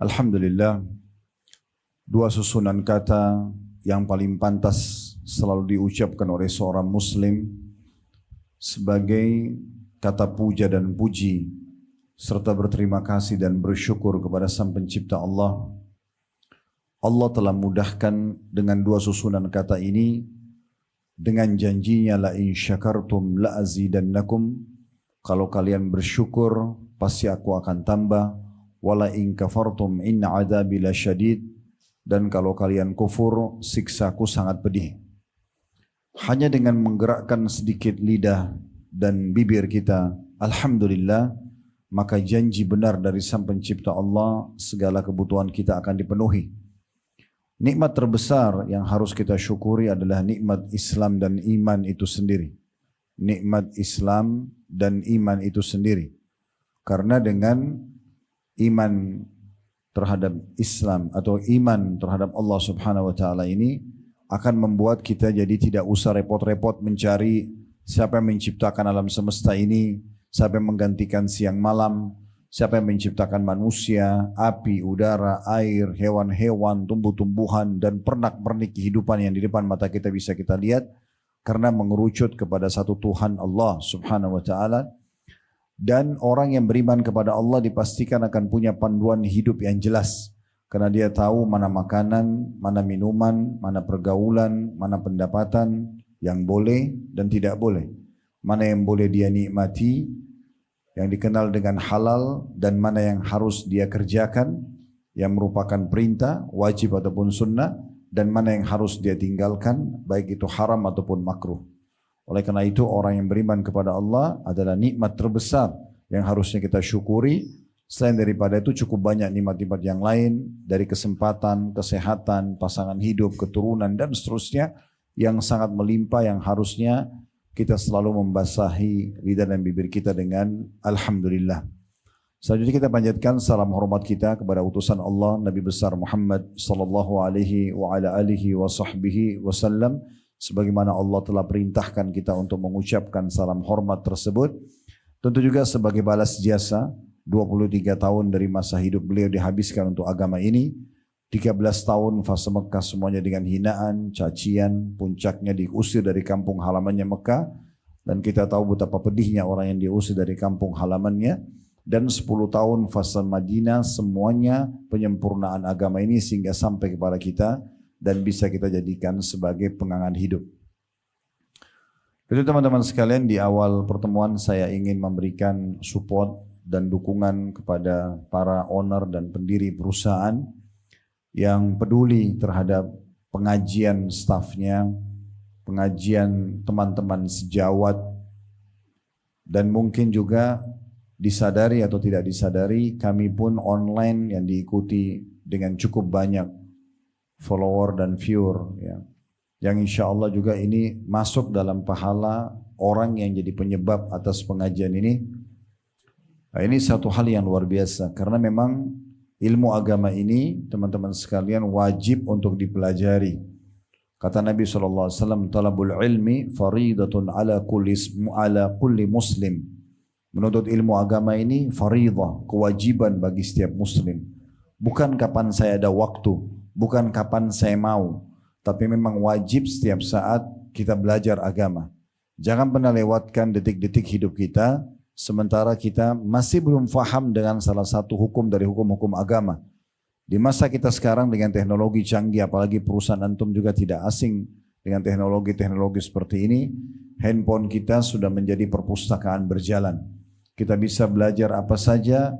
Alhamdulillah, dua susunan kata yang paling pantas selalu diucapkan oleh seorang muslim sebagai kata puja dan puji serta berterima kasih dan bersyukur kepada Sang Pencipta Allah. Allah telah mudahkan dengan dua susunan kata ini dengan janjinya la in syakartum la azidannakum. Kalau kalian bersyukur pasti aku akan tambah. Wala in kafartum inna adzabi lasyadid. Dan kalau kalian kufur siksaku sangat pedih. Hanya dengan menggerakkan sedikit lidah dan bibir kita, alhamdulillah, maka janji benar dari Sang Pencipta Allah segala kebutuhan kita akan dipenuhi. Nikmat terbesar yang harus kita syukuri adalah nikmat Islam dan iman itu sendiri. Nikmat Islam dan iman itu sendiri. Karena dengan iman terhadap Islam atau iman terhadap Allah Subhanahu wa taala ini akan membuat kita jadi tidak usah repot-repot mencari siapa yang menciptakan alam semesta ini, siapa yang menggantikan siang malam, siapa yang menciptakan manusia, api, udara, air, hewan-hewan, tumbuh-tumbuhan, dan pernak-pernik kehidupan yang di depan mata kita bisa kita lihat, karena mengerucut kepada satu Tuhan Allah Subhanahu wa taala. Dan orang yang beriman kepada Allah dipastikan akan punya panduan hidup yang jelas, karena dia tahu mana makanan, mana minuman, mana pergaulan, mana pendapatan yang boleh dan tidak boleh, mana yang boleh dia nikmati yang dikenal dengan halal, dan mana yang harus dia kerjakan yang merupakan perintah, wajib ataupun sunnah, dan mana yang harus dia tinggalkan baik itu haram ataupun makruh. Oleh karena itu orang yang beriman kepada Allah adalah nikmat terbesar yang harusnya kita syukuri. Selain daripada itu cukup banyak nikmat-nikmat yang lain, dari kesempatan, kesehatan, pasangan hidup, keturunan dan seterusnya yang sangat melimpah, yang harusnya kita selalu membasahi lidah dan bibir kita dengan alhamdulillah. Selanjutnya kita panjatkan salam hormat kita kepada utusan Allah Nabi besar Muhammad sallallahu alaihi wa ala alihi wa sahbihi wasallam, sebagaimana Allah telah perintahkan kita untuk mengucapkan salam hormat tersebut. Tentu juga sebagai balas jasa 23 tahun dari masa hidup beliau dihabiskan untuk agama ini. 13 tahun fase Mekah semuanya dengan hinaan, cacian, puncaknya diusir dari kampung halamannya Mekah. Dan kita tahu betapa pedihnya orang yang diusir dari kampung halamannya. Dan 10 tahun fase Madinah semuanya penyempurnaan agama ini sehingga sampai kepada kita dan bisa kita jadikan sebagai pengangan hidup. Jadi teman-teman sekalian, di awal pertemuan saya ingin memberikan support dan dukungan kepada para owner dan pendiri perusahaan yang peduli terhadap pengajian stafnya, pengajian teman-teman sejawat, dan mungkin juga disadari atau tidak disadari kami pun online yang diikuti dengan cukup banyak follower dan viewer, ya, yang insya Allah juga ini masuk dalam pahala orang yang jadi penyebab atas pengajian ini. Nah, ini satu hal yang luar biasa, karena memang ilmu agama ini teman-teman sekalian wajib untuk dipelajari. Kata Nabi SAW, talabul ilmi faridatun ala kulli muslim. Menuntut ilmu agama ini faridah, kewajiban bagi setiap muslim. Bukan kapan saya ada waktu, bukan kapan saya mau, tapi memang wajib setiap saat kita belajar agama. Jangan pernah lewatkan detik-detik hidup kita sementara kita masih belum faham dengan salah satu hukum dari hukum-hukum agama. Di masa kita sekarang dengan teknologi canggih, apalagi perusahaan antum juga tidak asing dengan teknologi-teknologi seperti ini, handphone kita sudah menjadi perpustakaan berjalan. Kita bisa belajar apa saja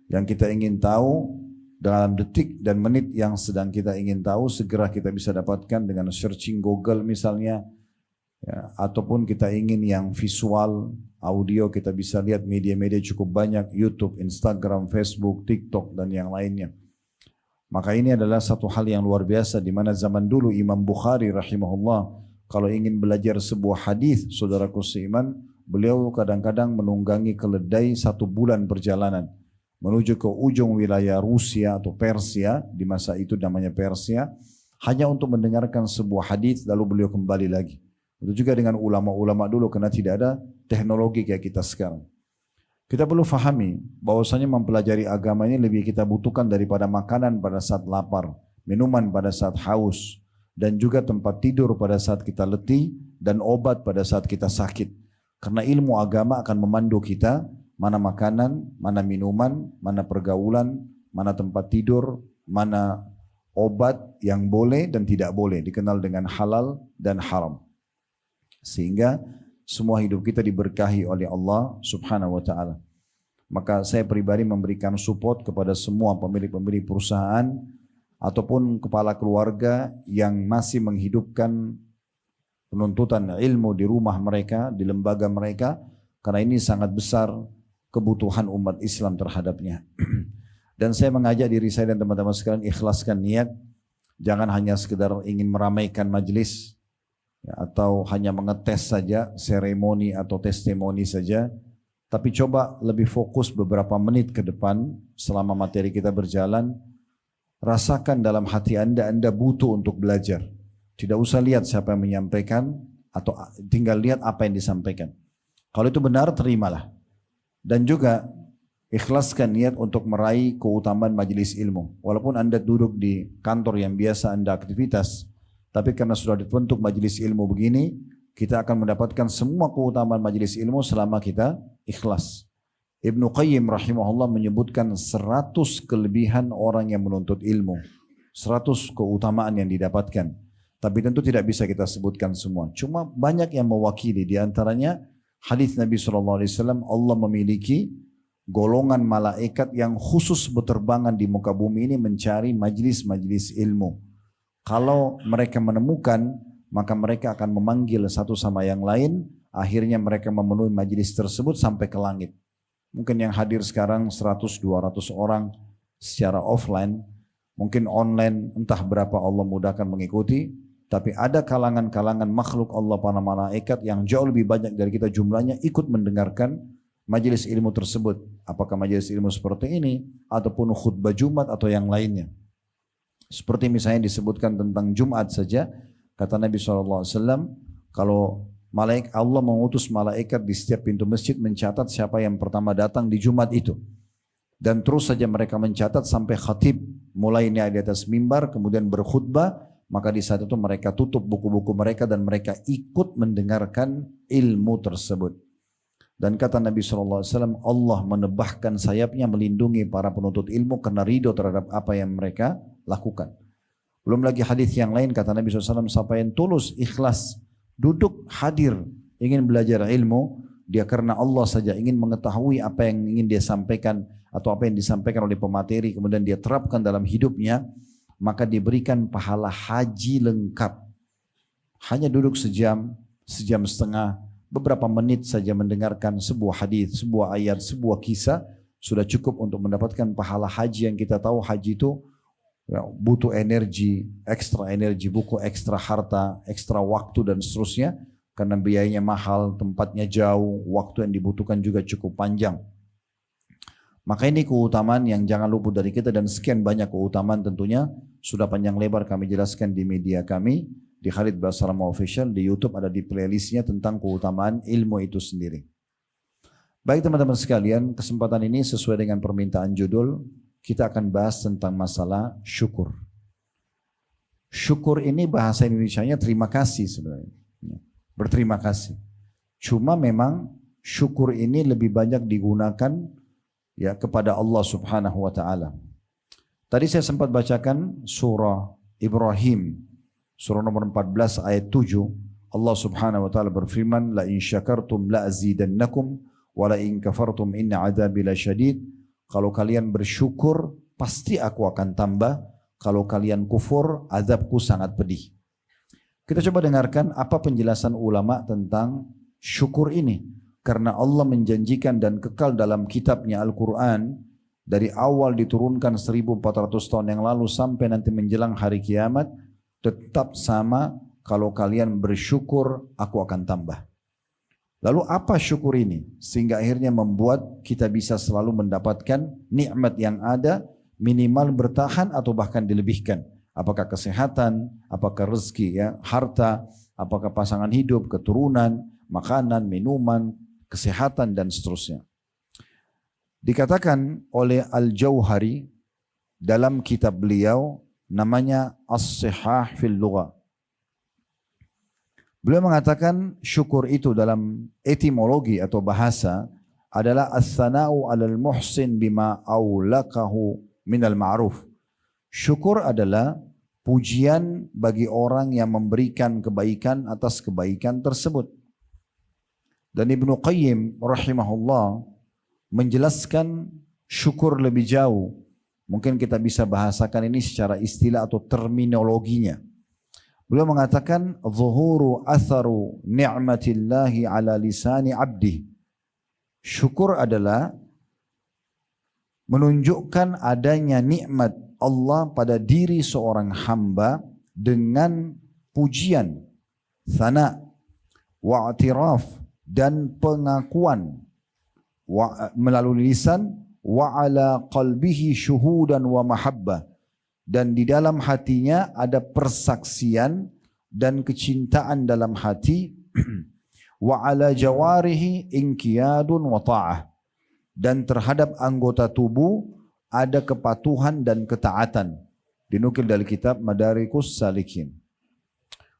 yang kita ingin tahu dalam detik dan menit yang sedang kita ingin tahu, segera kita bisa dapatkan dengan searching Google misalnya, ya, ataupun kita ingin yang visual, audio, kita bisa lihat media-media cukup banyak, YouTube, Instagram, Facebook, TikTok, dan yang lainnya. Maka ini adalah satu hal yang luar biasa, di mana zaman dulu Imam Bukhari rahimahullah kalau ingin belajar sebuah hadis, saudaraku seiman, beliau kadang-kadang menunggangi keledai 1 bulan perjalanan menuju ke ujung wilayah Rusia atau Persia, di masa itu namanya Persia, hanya untuk mendengarkan sebuah hadis lalu beliau kembali lagi. Itu juga dengan ulama-ulama dulu, karena tidak ada teknologi kayak kita sekarang. Kita perlu fahami bahwasanya mempelajari agama ini lebih kita butuhkan daripada makanan pada saat lapar, minuman pada saat haus, dan juga tempat tidur pada saat kita letih, dan obat pada saat kita sakit. Karena ilmu agama akan memandu kita mana makanan, mana minuman, mana pergaulan, mana tempat tidur, mana obat yang boleh dan tidak boleh, dikenal dengan halal dan haram. Sehingga semua hidup kita diberkahi oleh Allah Subhanahu wa taala. Maka saya pribadi memberikan support kepada semua pemilik-pemilik perusahaan ataupun kepala keluarga yang masih menghidupkan penuntutan ilmu di rumah mereka, di lembaga mereka, karena ini sangat besar kebutuhan umat Islam terhadapnya. Dan saya mengajak diri saya dan teman-teman sekalian ikhlaskan niat, jangan hanya sekedar ingin meramaikan majelis, ya, atau hanya mengetes saja seremoni atau testimoni saja, tapi coba lebih fokus beberapa menit ke depan selama materi kita berjalan. Rasakan dalam hati anda butuh untuk belajar. Tidak usah lihat siapa yang menyampaikan, atau tinggal lihat apa yang disampaikan. Kalau itu benar, terimalah. Dan juga ikhlaskan niat untuk meraih keutamaan majelis ilmu. Walaupun anda duduk di kantor yang biasa anda aktivitas, tapi karena sudah dibentuk majelis ilmu begini, kita akan mendapatkan semua keutamaan majelis ilmu selama kita ikhlas. Ibnu Qayyim rahimahullah menyebutkan 100 kelebihan orang yang menuntut ilmu. 100 keutamaan yang didapatkan. Tapi tentu tidak bisa kita sebutkan semua. Cuma banyak yang mewakili. Di antaranya hadis Nabi SAW, Allah memiliki golongan malaikat yang khusus berterbangan di muka bumi ini mencari majlis-majlis ilmu. Kalau mereka menemukan, maka mereka akan memanggil satu sama yang lain, akhirnya mereka memenuhi majlis tersebut sampai ke langit. Mungkin yang hadir sekarang 100-200 orang secara offline, mungkin online entah berapa Allah mudahkan mengikuti, tapi ada kalangan-kalangan makhluk Allah para malaikat yang jauh lebih banyak dari kita jumlahnya ikut mendengarkan majelis ilmu tersebut. Apakah majelis ilmu seperti ini ataupun khutbah Jumat atau yang lainnya. Seperti misalnya disebutkan tentang Jumat saja, kata Nabi SAW, kalau Allah mengutus malaikat di setiap pintu masjid mencatat siapa yang pertama datang di Jumat itu. Dan terus saja mereka mencatat sampai khatib mulainya di atas mimbar kemudian berkhutbah, maka di saat itu mereka tutup buku-buku mereka dan mereka ikut mendengarkan ilmu tersebut. Dan kata Nabi SAW, Allah menebahkan sayapnya melindungi para penuntut ilmu karena ridho terhadap apa yang mereka lakukan. Belum lagi hadis yang lain kata Nabi SAW, siapa yang tulus, ikhlas, duduk hadir, ingin belajar ilmu, dia karena Allah saja ingin mengetahui apa yang ingin dia sampaikan atau apa yang disampaikan oleh pemateri, kemudian dia terapkan dalam hidupnya, maka diberikan pahala haji lengkap. Hanya duduk sejam, sejam setengah, beberapa menit saja mendengarkan sebuah hadis, sebuah ayat, sebuah kisah, sudah cukup untuk mendapatkan pahala haji yang kita tahu haji itu butuh energi, buku ekstra harta, ekstra waktu dan seterusnya, karena biayanya mahal, tempatnya jauh, waktu yang dibutuhkan juga cukup panjang. Maka ini keutamaan yang jangan luput dari kita, dan sekian banyak keutamaan tentunya sudah panjang lebar kami jelaskan di media kami, di Khalid Basrama Official, di YouTube ada di playlistnya tentang keutamaan ilmu itu sendiri. Baik teman-teman sekalian, kesempatan ini sesuai dengan permintaan judul, kita akan bahas tentang masalah syukur. Syukur ini bahasa Indonesianya terima kasih sebenarnya. Berterima kasih. Cuma memang syukur ini lebih banyak digunakan ya kepada Allah Subhanahu wa taala. Tadi saya sempat bacakan surah Ibrahim, surah nomor 14 ayat 7. Allah Subhanahu wa taala berfirman, la in syakartum la azidannakum wa la in kafartum inna adzabi lasyadid. Kalau kalian bersyukur, pasti aku akan tambah. Kalau kalian kufur, azabku sangat pedih. Kita coba dengarkan apa penjelasan ulama tentang syukur ini. Karena Allah menjanjikan dan kekal dalam kitabnya Al-Quran, dari awal diturunkan 1400 tahun yang lalu sampai nanti menjelang hari kiamat, tetap sama, kalau kalian bersyukur, aku akan tambah. Lalu apa syukur ini? Sehingga akhirnya membuat kita bisa selalu mendapatkan nikmat yang ada, minimal bertahan atau bahkan dilebihkan. Apakah kesehatan, apakah rezeki, ya, harta, apakah pasangan hidup, keturunan, makanan, minuman, kesehatan dan seterusnya. Dikatakan oleh Al-Jauhari dalam kitab beliau namanya As-Sihah fil Lugha. Beliau mengatakan syukur itu dalam etimologi atau bahasa adalah as-sana'u 'alal muhsin bima aulakahu minal ma'ruf. Syukur adalah pujian bagi orang yang memberikan kebaikan atas kebaikan tersebut. Dan Ibnu Qayyim rahimahullah menjelaskan syukur lebih jauh. Mungkin kita bisa bahasakan ini secara istilah atau terminologinya. Beliau mengatakan zuhuru atharu ni'matillahi ala lisani abdi. Syukur adalah menunjukkan adanya nikmat Allah pada diri seorang hamba dengan pujian, sana, wa'tiraf dan pengakuan melalui lisan, wa ala qalbihi syuhudan wa mahabbah, dan di dalam hatinya ada persaksian dan kecintaan dalam hati, wa ala jawarihi inqiyadun wa ta'ah, dan terhadap anggota tubuh ada kepatuhan dan ketaatan. Dinukil dari kitab Madarikus Salikin.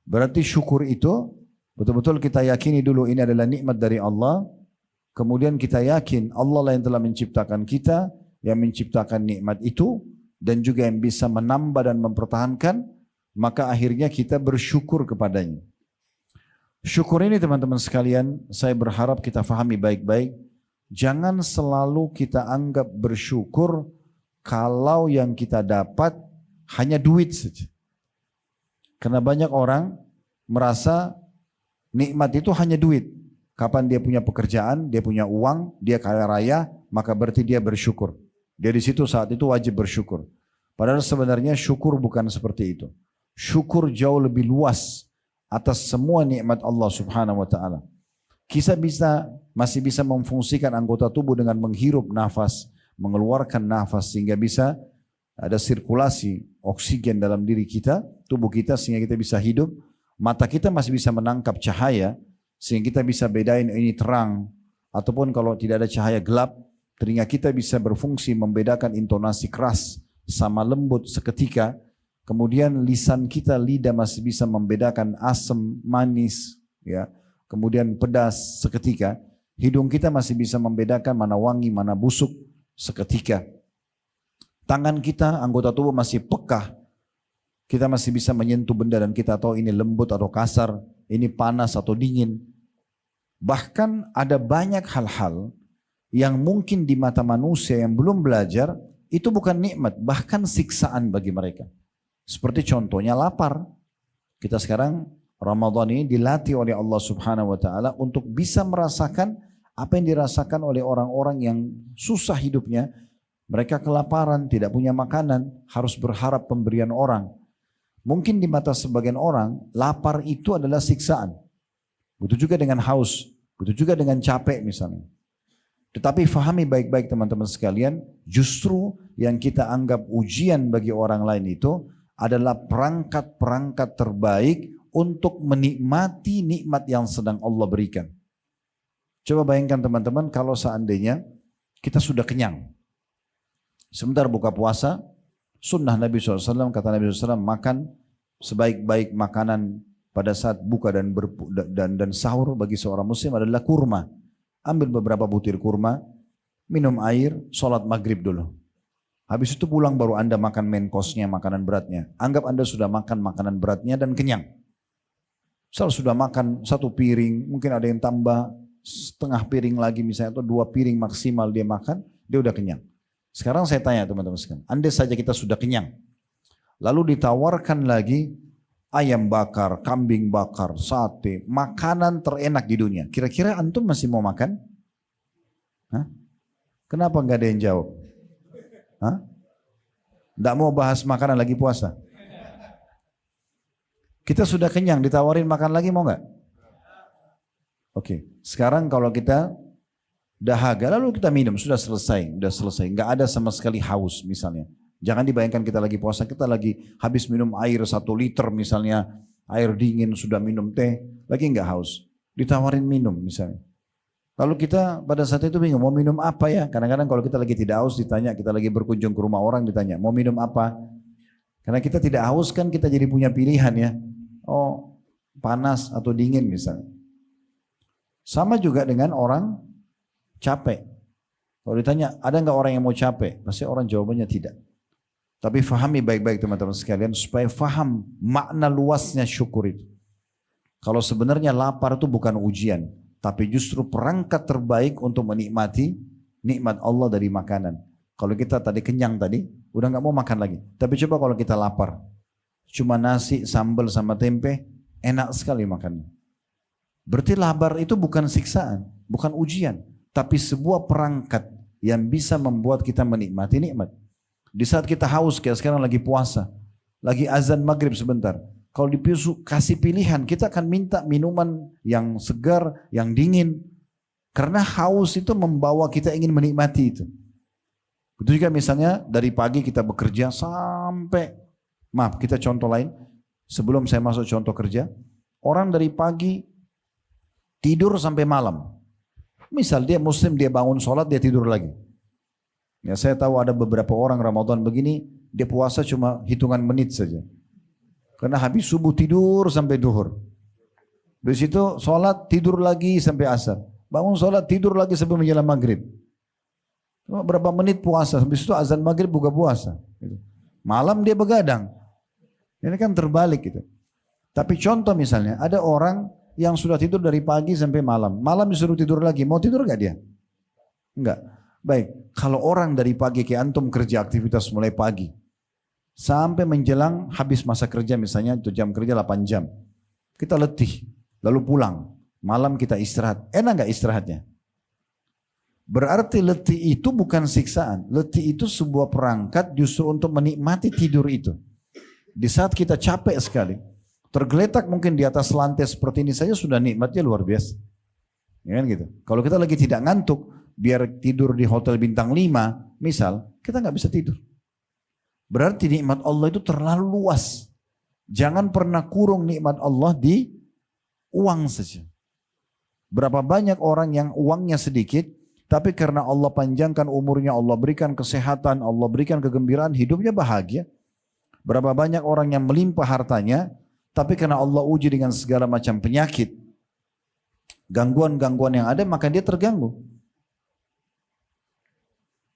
Berarti syukur itu betul-betul kita yakini dulu ini adalah nikmat dari Allah. Kemudian kita yakin Allah lah yang telah menciptakan kita, yang menciptakan nikmat itu, dan juga yang bisa menambah dan mempertahankan, maka akhirnya kita bersyukur kepadanya. Syukur ini teman-teman sekalian, saya berharap kita fahami baik-baik. Jangan selalu kita anggap bersyukur kalau yang kita dapat hanya duit saja. Karena banyak orang merasa nikmat itu hanya duit. Kapan dia punya pekerjaan, dia punya uang, dia kaya raya, maka berarti dia bersyukur. Dia di situ saat itu wajib bersyukur. Padahal sebenarnya syukur bukan seperti itu. Syukur jauh lebih luas atas semua nikmat Allah Subhanahu wa taala. Kita masih bisa memfungsikan anggota tubuh dengan menghirup nafas, mengeluarkan nafas sehingga bisa ada sirkulasi oksigen dalam diri kita, tubuh kita sehingga kita bisa hidup. Mata kita masih bisa menangkap cahaya sehingga kita bisa bedain ini terang, ataupun kalau tidak ada cahaya gelap, telinga kita bisa berfungsi membedakan intonasi keras sama lembut seketika. Kemudian lisan kita, lidah masih bisa membedakan asam, manis, ya. Kemudian pedas seketika. Hidung kita masih bisa membedakan mana wangi, mana busuk seketika. Tangan kita, anggota tubuh masih peka. Kita masih bisa menyentuh benda dan kita tahu ini lembut atau kasar, ini panas atau dingin. Bahkan ada banyak hal-hal yang mungkin di mata manusia yang belum belajar, itu bukan nikmat, bahkan siksaan bagi mereka. Seperti contohnya lapar. Kita sekarang Ramadan ini dilatih oleh Allah Subhanahu wa taala untuk bisa merasakan apa yang dirasakan oleh orang-orang yang susah hidupnya. Mereka kelaparan, tidak punya makanan, harus berharap pemberian orang. Mungkin di mata sebagian orang, lapar itu adalah siksaan. Begitu juga dengan haus, begitu juga dengan capek misalnya. Tetapi fahami baik-baik teman-teman sekalian, justru yang kita anggap ujian bagi orang lain itu adalah perangkat-perangkat terbaik untuk menikmati nikmat yang sedang Allah berikan. Coba bayangkan teman-teman kalau seandainya kita sudah kenyang. Sebentar buka puasa, sunnah Nabi SAW, kata Nabi SAW, makan sebaik-baik makanan pada saat buka dan sahur bagi seorang muslim adalah kurma. Ambil beberapa butir kurma, minum air, sholat maghrib dulu. Habis itu pulang baru Anda makan main course-nya, makanan beratnya. Anggap Anda sudah makan makanan beratnya dan kenyang. Misal sudah makan satu piring, mungkin ada yang tambah setengah piring lagi misalnya, atau 2 piring maksimal dia makan, dia udah kenyang. Sekarang saya tanya teman-teman sekalian, andai saja kita sudah kenyang, lalu ditawarkan lagi ayam bakar, kambing bakar, sate, makanan terenak di dunia. Kira-kira antum masih mau makan? Hah? Kenapa nggak ada yang jawab? Hah? Nggak mau bahas makanan lagi puasa? Kita sudah kenyang, ditawarin makan lagi mau nggak? Oke, sekarang kalau kita dahaga lalu kita minum, sudah selesai, nggak ada sama sekali haus misalnya. Jangan dibayangkan kita lagi puasa, kita lagi habis minum air 1 liter misalnya, air dingin, sudah minum teh, lagi nggak haus, ditawarin minum misalnya. Lalu kita pada saat itu bingung, mau minum apa ya? Kadang-kadang kalau kita lagi tidak haus ditanya, kita lagi berkunjung ke rumah orang ditanya, mau minum apa? Karena kita tidak haus kan kita jadi punya pilihan ya. Oh, panas atau dingin misalnya. Sama juga dengan orang capek. Kalau ditanya, ada nggak orang yang mau capek? Pasti orang jawabannya tidak. Tapi fahami baik-baik teman-teman sekalian, supaya faham makna luasnya syukur itu. Kalau sebenarnya lapar itu bukan ujian, tapi justru perangkat terbaik untuk menikmati nikmat Allah dari makanan. Kalau kita tadi kenyang tadi, udah nggak mau makan lagi. Tapi coba kalau kita lapar, cuma nasi, sambal sama tempe, enak sekali makannya. Berarti lapar itu bukan siksaan, bukan ujian, tapi sebuah perangkat yang bisa membuat kita menikmati nikmat. Di saat kita haus, kayak sekarang lagi puasa, lagi azan maghrib sebentar. Kalau dikasih pilihan, kita akan minta minuman yang segar, yang dingin. Karena haus itu membawa kita ingin menikmati itu. Betul juga misalnya dari pagi kita bekerja sampai, maaf kita contoh lain, sebelum saya masuk contoh kerja, orang dari pagi tidur sampai malam. Misal dia muslim, dia bangun sholat, dia tidur lagi. Ya saya tahu ada beberapa orang Ramadan begini, dia puasa cuma hitungan menit saja. Karena habis subuh tidur sampai duhur. Di situ sholat tidur lagi sampai asar. Bangun sholat tidur lagi sampai menjelang maghrib. Cuma berapa menit puasa. Habis itu azan maghrib buka puasa. Malam dia begadang. Ini kan terbalik gitu. Tapi contoh misalnya ada orang yang sudah tidur dari pagi sampai malam. Malam disuruh tidur lagi. Mau tidur gak dia? Enggak. Baik. Kalau orang dari pagi kayak antum kerja aktivitas mulai pagi. Sampai menjelang habis masa kerja misalnya itu jam kerja 8 jam. Kita letih, lalu pulang. Malam kita istirahat. Enak gak istirahatnya? Berarti letih itu bukan siksaan. Letih itu sebuah perangkat justru untuk menikmati tidur itu. Di saat kita capek sekali, tergeletak mungkin di atas lantai seperti ini saja sudah nikmatnya luar biasa. Ya kan gitu. Kalau kita lagi tidak ngantuk, biar tidur di hotel bintang 5, misal, kita gak bisa tidur. Berarti nikmat Allah itu terlalu luas. Jangan pernah kurung nikmat Allah di uang saja. Berapa banyak orang yang uangnya sedikit, tapi karena Allah panjangkan umurnya, Allah berikan kesehatan, Allah berikan kegembiraan, hidupnya bahagia. Berapa banyak orang yang melimpah hartanya, tapi karena Allah uji dengan segala macam penyakit, gangguan-gangguan yang ada, maka dia terganggu.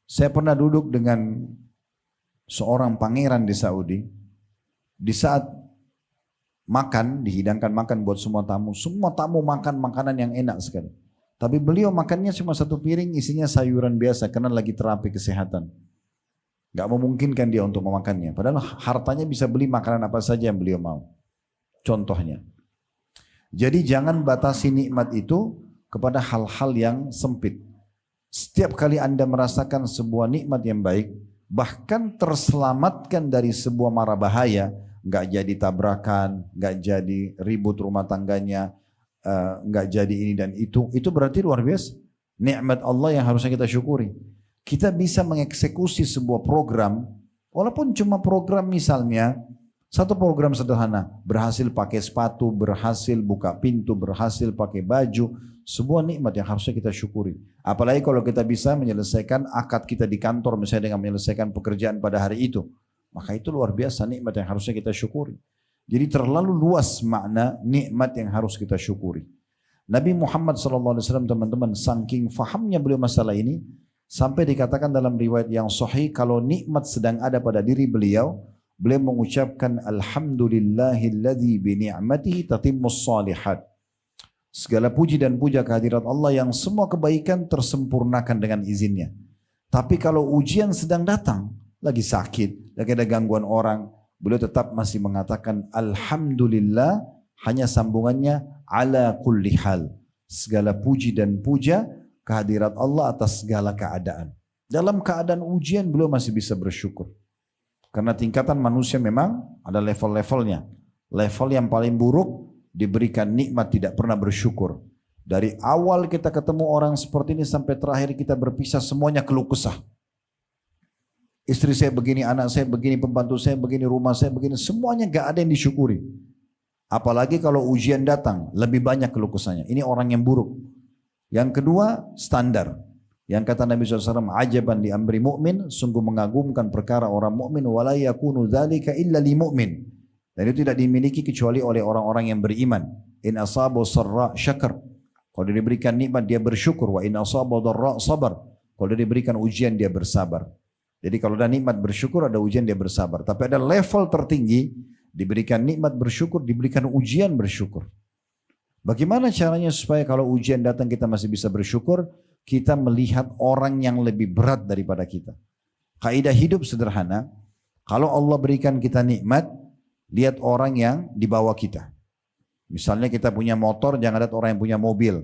Saya pernah duduk dengan seorang pangeran di Saudi. Di saat makan, dihidangkan makan buat semua tamu makan makanan yang enak sekali. Tapi beliau makannya cuma satu piring isinya sayuran biasa karena lagi terapi kesehatan. Gak memungkinkan dia untuk memakannya. Padahal hartanya bisa beli makanan apa saja yang beliau mau. Contohnya. Jadi jangan batasi nikmat itu kepada hal-hal yang sempit. Setiap kali Anda merasakan sebuah nikmat yang baik, bahkan terselamatkan dari sebuah mara bahaya, nggak jadi tabrakan, nggak jadi ribut rumah tangganya, nggak jadi ini dan itu berarti luar biasa. Nikmat Allah yang harusnya kita syukuri. Kita bisa mengeksekusi sebuah program, walaupun cuma program misalnya, satu program sederhana, berhasil pakai sepatu, berhasil buka pintu, berhasil pakai baju, sebuah nikmat yang harusnya kita syukuri. Apalagi kalau kita bisa menyelesaikan akad kita di kantor misalnya dengan menyelesaikan pekerjaan pada hari itu. Maka itu luar biasa nikmat yang harusnya kita syukuri. Jadi terlalu luas makna nikmat yang harus kita syukuri. Nabi Muhammad SAW teman-teman saking fahamnya beliau masalah ini. Sampai dikatakan dalam riwayat yang sahih kalau nikmat sedang ada pada diri beliau. Beliau mengucapkan Alhamdulillahilladzi bini'matihi tatimmus salihat. Segala puji dan puja kehadirat Allah yang semua kebaikan tersempurnakan dengan izinnya. Tapi kalau ujian sedang datang, lagi sakit, lagi ada gangguan orang, beliau tetap masih mengatakan Alhamdulillah, hanya sambungannya ala kulli hal. Segala puji dan puja kehadirat Allah atas segala keadaan. Dalam keadaan ujian beliau masih bisa bersyukur. Karena tingkatan manusia memang ada level-levelnya. Level yang paling buruk diberikan nikmat tidak pernah bersyukur. Dari awal kita ketemu orang seperti ini sampai terakhir kita berpisah semuanya keluh kesah. Istri saya begini, anak saya begini, pembantu saya begini, rumah saya begini, semuanya gak ada yang disyukuri. Apalagi kalau ujian datang, lebih banyak keluh kesahnya. Ini orang yang buruk. Yang kedua, standar. Yang kata Nabi SAW, ajaban li amri mu'min, sungguh mengagumkan perkara orang mukmin, wala yakunu dzalika illa li mu'min. Dan itu tidak dimiliki kecuali oleh orang-orang yang beriman. In asabu sarra syakar. Kalau dia diberikan nikmat dia bersyukur. Wa in asabu dharra sabar. Kalau dia diberikan ujian dia bersabar. Jadi kalau ada nikmat bersyukur, ada ujian dia bersabar. Tapi ada level tertinggi, diberikan nikmat bersyukur, diberikan ujian bersyukur. Bagaimana caranya supaya kalau ujian datang kita masih bisa bersyukur? Kita melihat orang yang lebih berat daripada kita. Kaidah hidup sederhana, kalau Allah berikan kita nikmat, lihat orang yang di bawah kita. Misalnya kita punya motor, jangan lihat orang yang punya mobil.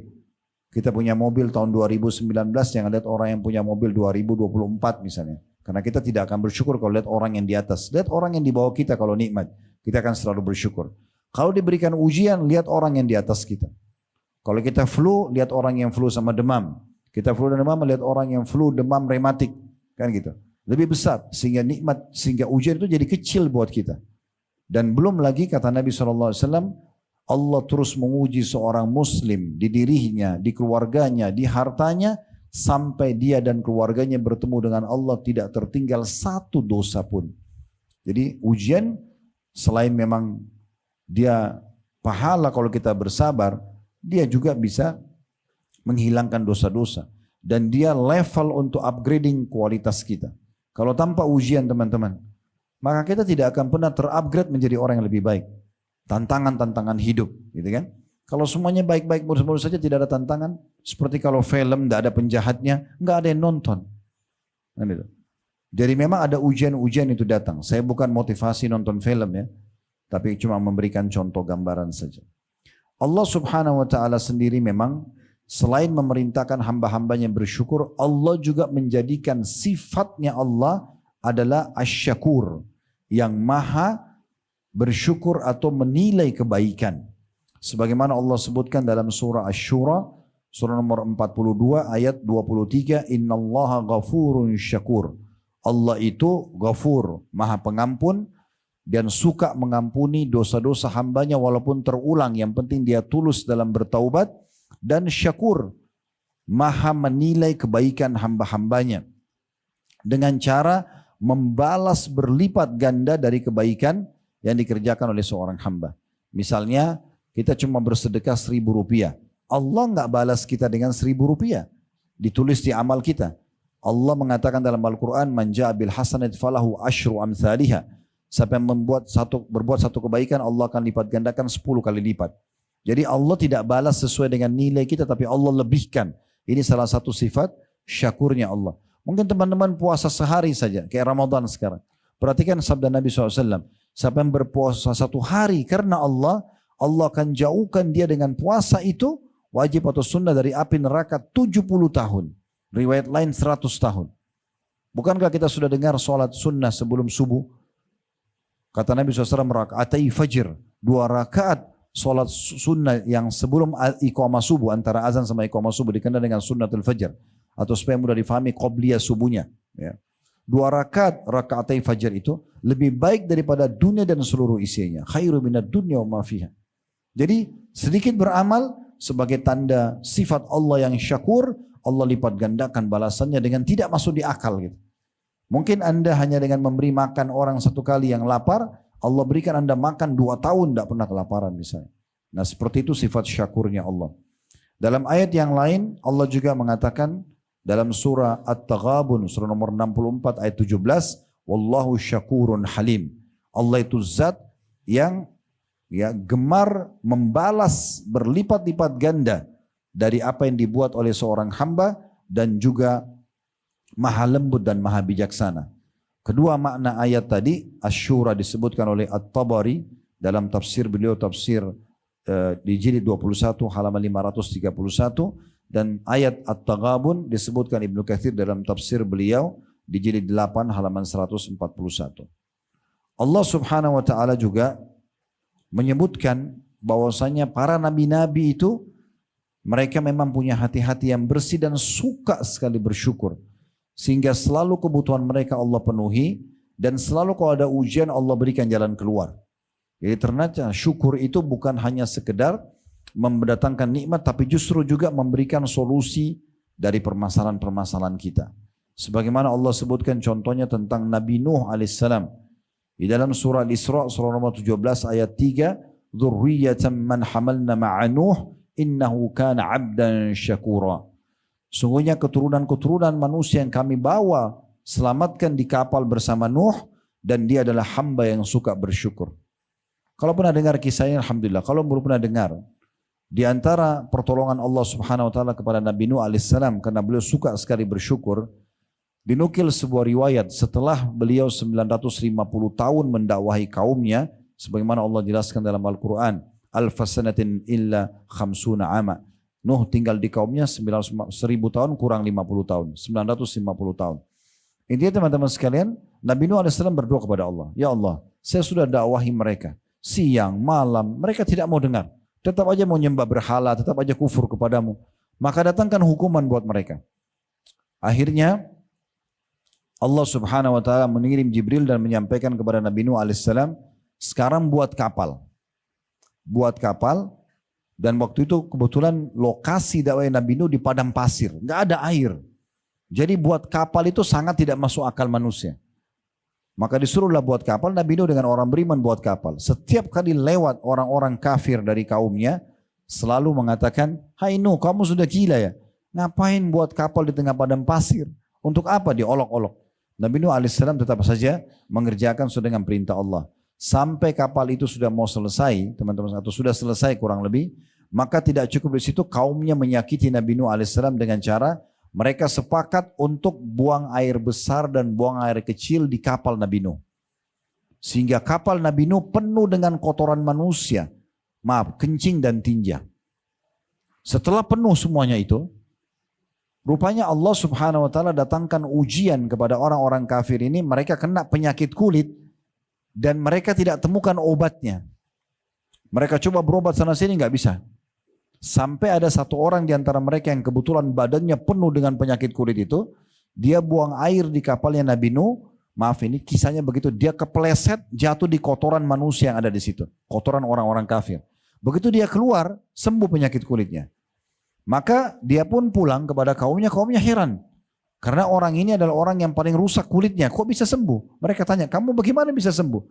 Kita punya mobil tahun 2019, jangan lihat orang yang punya mobil 2024 misalnya. Karena kita tidak akan bersyukur kalau lihat orang yang di atas. Lihat orang yang di bawah kita kalau nikmat. Kita akan selalu bersyukur. Kalau diberikan ujian, lihat orang yang di atas kita. Kalau kita flu, lihat orang yang flu sama demam. Kita flu dan demam, lihat orang yang flu, demam, rematik. Kan gitu. Lebih besar. Sehingga nikmat, sehingga ujian itu jadi kecil buat kita. Dan belum lagi kata Nabi SAW, Allah terus menguji seorang muslim di dirinya, di keluarganya, di hartanya, sampai dia dan keluarganya bertemu dengan Allah tidak tertinggal satu dosa pun. Jadi ujian selain memang dia pahala kalau kita bersabar, dia juga bisa menghilangkan dosa-dosa. Dan dia level untuk upgrading kualitas kita. Kalau tanpa ujian teman-teman, maka kita tidak akan pernah terupgrade menjadi orang yang lebih baik. Tantangan-tantangan hidup, gitu kan? Kalau semuanya baik-baik mulus-mulus saja tidak ada tantangan, seperti kalau film tidak ada penjahatnya, nggak ada yang nonton. Jadi memang ada ujian-ujian itu datang. Saya bukan motivasi nonton film ya, tapi cuma memberikan contoh gambaran saja. Allah Subhanahu Wa Taala sendiri memang selain memerintahkan hamba-hambanya bersyukur, Allah juga menjadikan sifatnya Allah adalah asy-syakur, yang maha bersyukur atau menilai kebaikan. Sebagaimana Allah sebutkan dalam surah Asy-Syura, surah nomor 42 ayat 23, innallaha ghafurun syakur. Allah itu ghafur, maha pengampun dan suka mengampuni dosa-dosa hambanya walaupun terulang. Yang penting dia tulus dalam bertaubat, dan syakur, maha menilai kebaikan hamba-hambanya dengan cara membalas berlipat ganda dari kebaikan yang dikerjakan oleh seorang hamba. Misalnya kita cuma bersedekah 1.000 rupiah. Allah nggak balas kita dengan 1.000 rupiah. Ditulis di amal kita. Allah mengatakan dalam Al-Quran, man ja'a bil hasanati falahu asyru amthaliha. Siapa yang berbuat satu kebaikan, Allah akan lipat gandakan 10 kali lipat. Jadi Allah tidak balas sesuai dengan nilai kita, tapi Allah lebihkan. Ini salah satu sifat syakurnya Allah. Mungkin teman-teman puasa sehari saja, kayak Ramadan sekarang. Perhatikan sabda Nabi SAW. Siapa yang berpuasa 1 hari karena Allah, Allah akan jauhkan dia dengan puasa itu, wajib atau sunnah, dari api neraka 70 tahun. Riwayat lain 100 tahun. Bukankah kita sudah dengar sholat sunnah sebelum subuh? Kata Nabi SAW, rakaatai fajr, 2 rakaat sholat sunnah yang sebelum iqamah subuh, antara azan sama iqamah subuh dikenal dengan sunnatul fajr. Atau supaya mudah difahami, qobliyah subuhnya. Ya. 2 rakaat rakaatai fajar itu lebih baik daripada dunia dan seluruh isinya. Khairu minad dunya wa ma fiha. Jadi sedikit beramal sebagai tanda sifat Allah yang syakur, Allah lipat gandakan balasannya dengan tidak masuk di akal gitu. Mungkin Anda hanya dengan memberi makan orang 1 kali yang lapar, Allah berikan Anda makan 2 tahun tidak pernah kelaparan misalnya. Nah seperti itu sifat syakurnya Allah. Dalam ayat yang lain Allah juga mengatakan dalam surah At-Taghabun, surah nomor 64 ayat 17, wallahu syakurun halim. Allah itu zat yang gemar membalas berlipat-lipat ganda dari apa yang dibuat oleh seorang hamba, dan juga maha lembut dan maha bijaksana. Kedua makna ayat tadi, Asy-Syura disebutkan oleh At-Tabari dalam tafsir beliau, tafsir di jilid 21 halaman 531, dan ayat At-Taghabun disebutkan Ibnu Katsir dalam tafsir beliau di jilid 8 halaman 141. Allah Subhanahu wa taala juga menyebutkan bahwasanya para nabi-nabi itu mereka memang punya hati-hati yang bersih dan suka sekali bersyukur, sehingga selalu kebutuhan mereka Allah penuhi, dan selalu kalau ada ujian Allah berikan jalan keluar. Jadi ternyata syukur itu bukan hanya sekedar mendatangkan nikmat, tapi justru juga memberikan solusi dari permasalahan-permasalahan kita. Sebagaimana Allah sebutkan contohnya tentang Nabi Nuh alaihissalam. Di dalam surah Al-Isra, surah nomor 17 ayat 3, "Dzurriyyatan man hamalna ma'a Nuh, innahu kana 'abdan syakura." Sungguhnya keturunan-keturunan manusia yang kami bawa, selamatkan di kapal bersama Nuh, dan dia adalah hamba yang suka bersyukur. Kalau pernah dengar kisahnya, alhamdulillah. Kalau belum pernah dengar, di antara pertolongan Allah Subhanahu wa taala kepada Nabi Nuh alaihissalam karena beliau suka sekali bersyukur, dinukil sebuah riwayat setelah beliau 950 tahun mendakwahi kaumnya, sebagaimana Allah jelaskan dalam Al-Qur'an, "Alfasanatin illa khamsuna ama." Nuh tinggal di kaumnya 1000 tahun kurang 50 tahun, 950 tahun. Intinya teman-teman sekalian, Nabi Nuh alaihissalam berdoa kepada Allah, "Ya Allah, saya sudah dakwahi mereka, siang, malam, mereka tidak mau dengar. Tetap aja mau nyembah berhala, tetap aja kufur kepadamu. Maka datangkan hukuman buat mereka." Akhirnya Allah Subhanahu wa taala mengirim Jibril dan menyampaikan kepada Nabi Nuh alaihissalam, "Sekarang buat kapal." Buat kapal, dan waktu itu kebetulan lokasi dakwah Nabi Nuh di padang pasir, nggak ada air. Jadi buat kapal itu sangat tidak masuk akal manusia. Maka disuruhlah buat kapal. Nabi Nuh dengan orang beriman buat kapal. Setiap kali lewat orang-orang kafir dari kaumnya, selalu mengatakan, "Hai Nuh, kamu sudah gila ya? Ngapain buat kapal di tengah padang pasir? Untuk apa diolok-olok?" Nabi Nuh alaihissalam tetap saja mengerjakan sesuai dengan perintah Allah. Sampai kapal itu sudah mau selesai, teman-teman, atau sudah selesai kurang lebih, maka tidak cukup di situ, kaumnya menyakiti Nabi Nuh alaihissalam dengan cara mereka sepakat untuk buang air besar dan buang air kecil di kapal Nabi Nuh. Sehingga kapal Nabi Nuh penuh dengan kotoran manusia. Maaf, kencing dan tinja. Setelah penuh semuanya itu, rupanya Allah Subhanahu wa taala datangkan ujian kepada orang-orang kafir ini, mereka kena penyakit kulit dan mereka tidak temukan obatnya. Mereka coba berobat sana sini nggak bisa. Sampai ada satu orang di antara mereka yang kebetulan badannya penuh dengan penyakit kulit itu, dia buang air di kapalnya Nabi Nuh. Maaf, ini kisahnya begitu, dia kepleset jatuh di kotoran manusia yang ada di situ, kotoran orang-orang kafir. Begitu dia keluar, sembuh penyakit kulitnya. Maka dia pun pulang kepada kaumnya heran. Karena orang ini adalah orang yang paling rusak kulitnya, kok bisa sembuh? Mereka tanya, "Kamu bagaimana bisa sembuh?"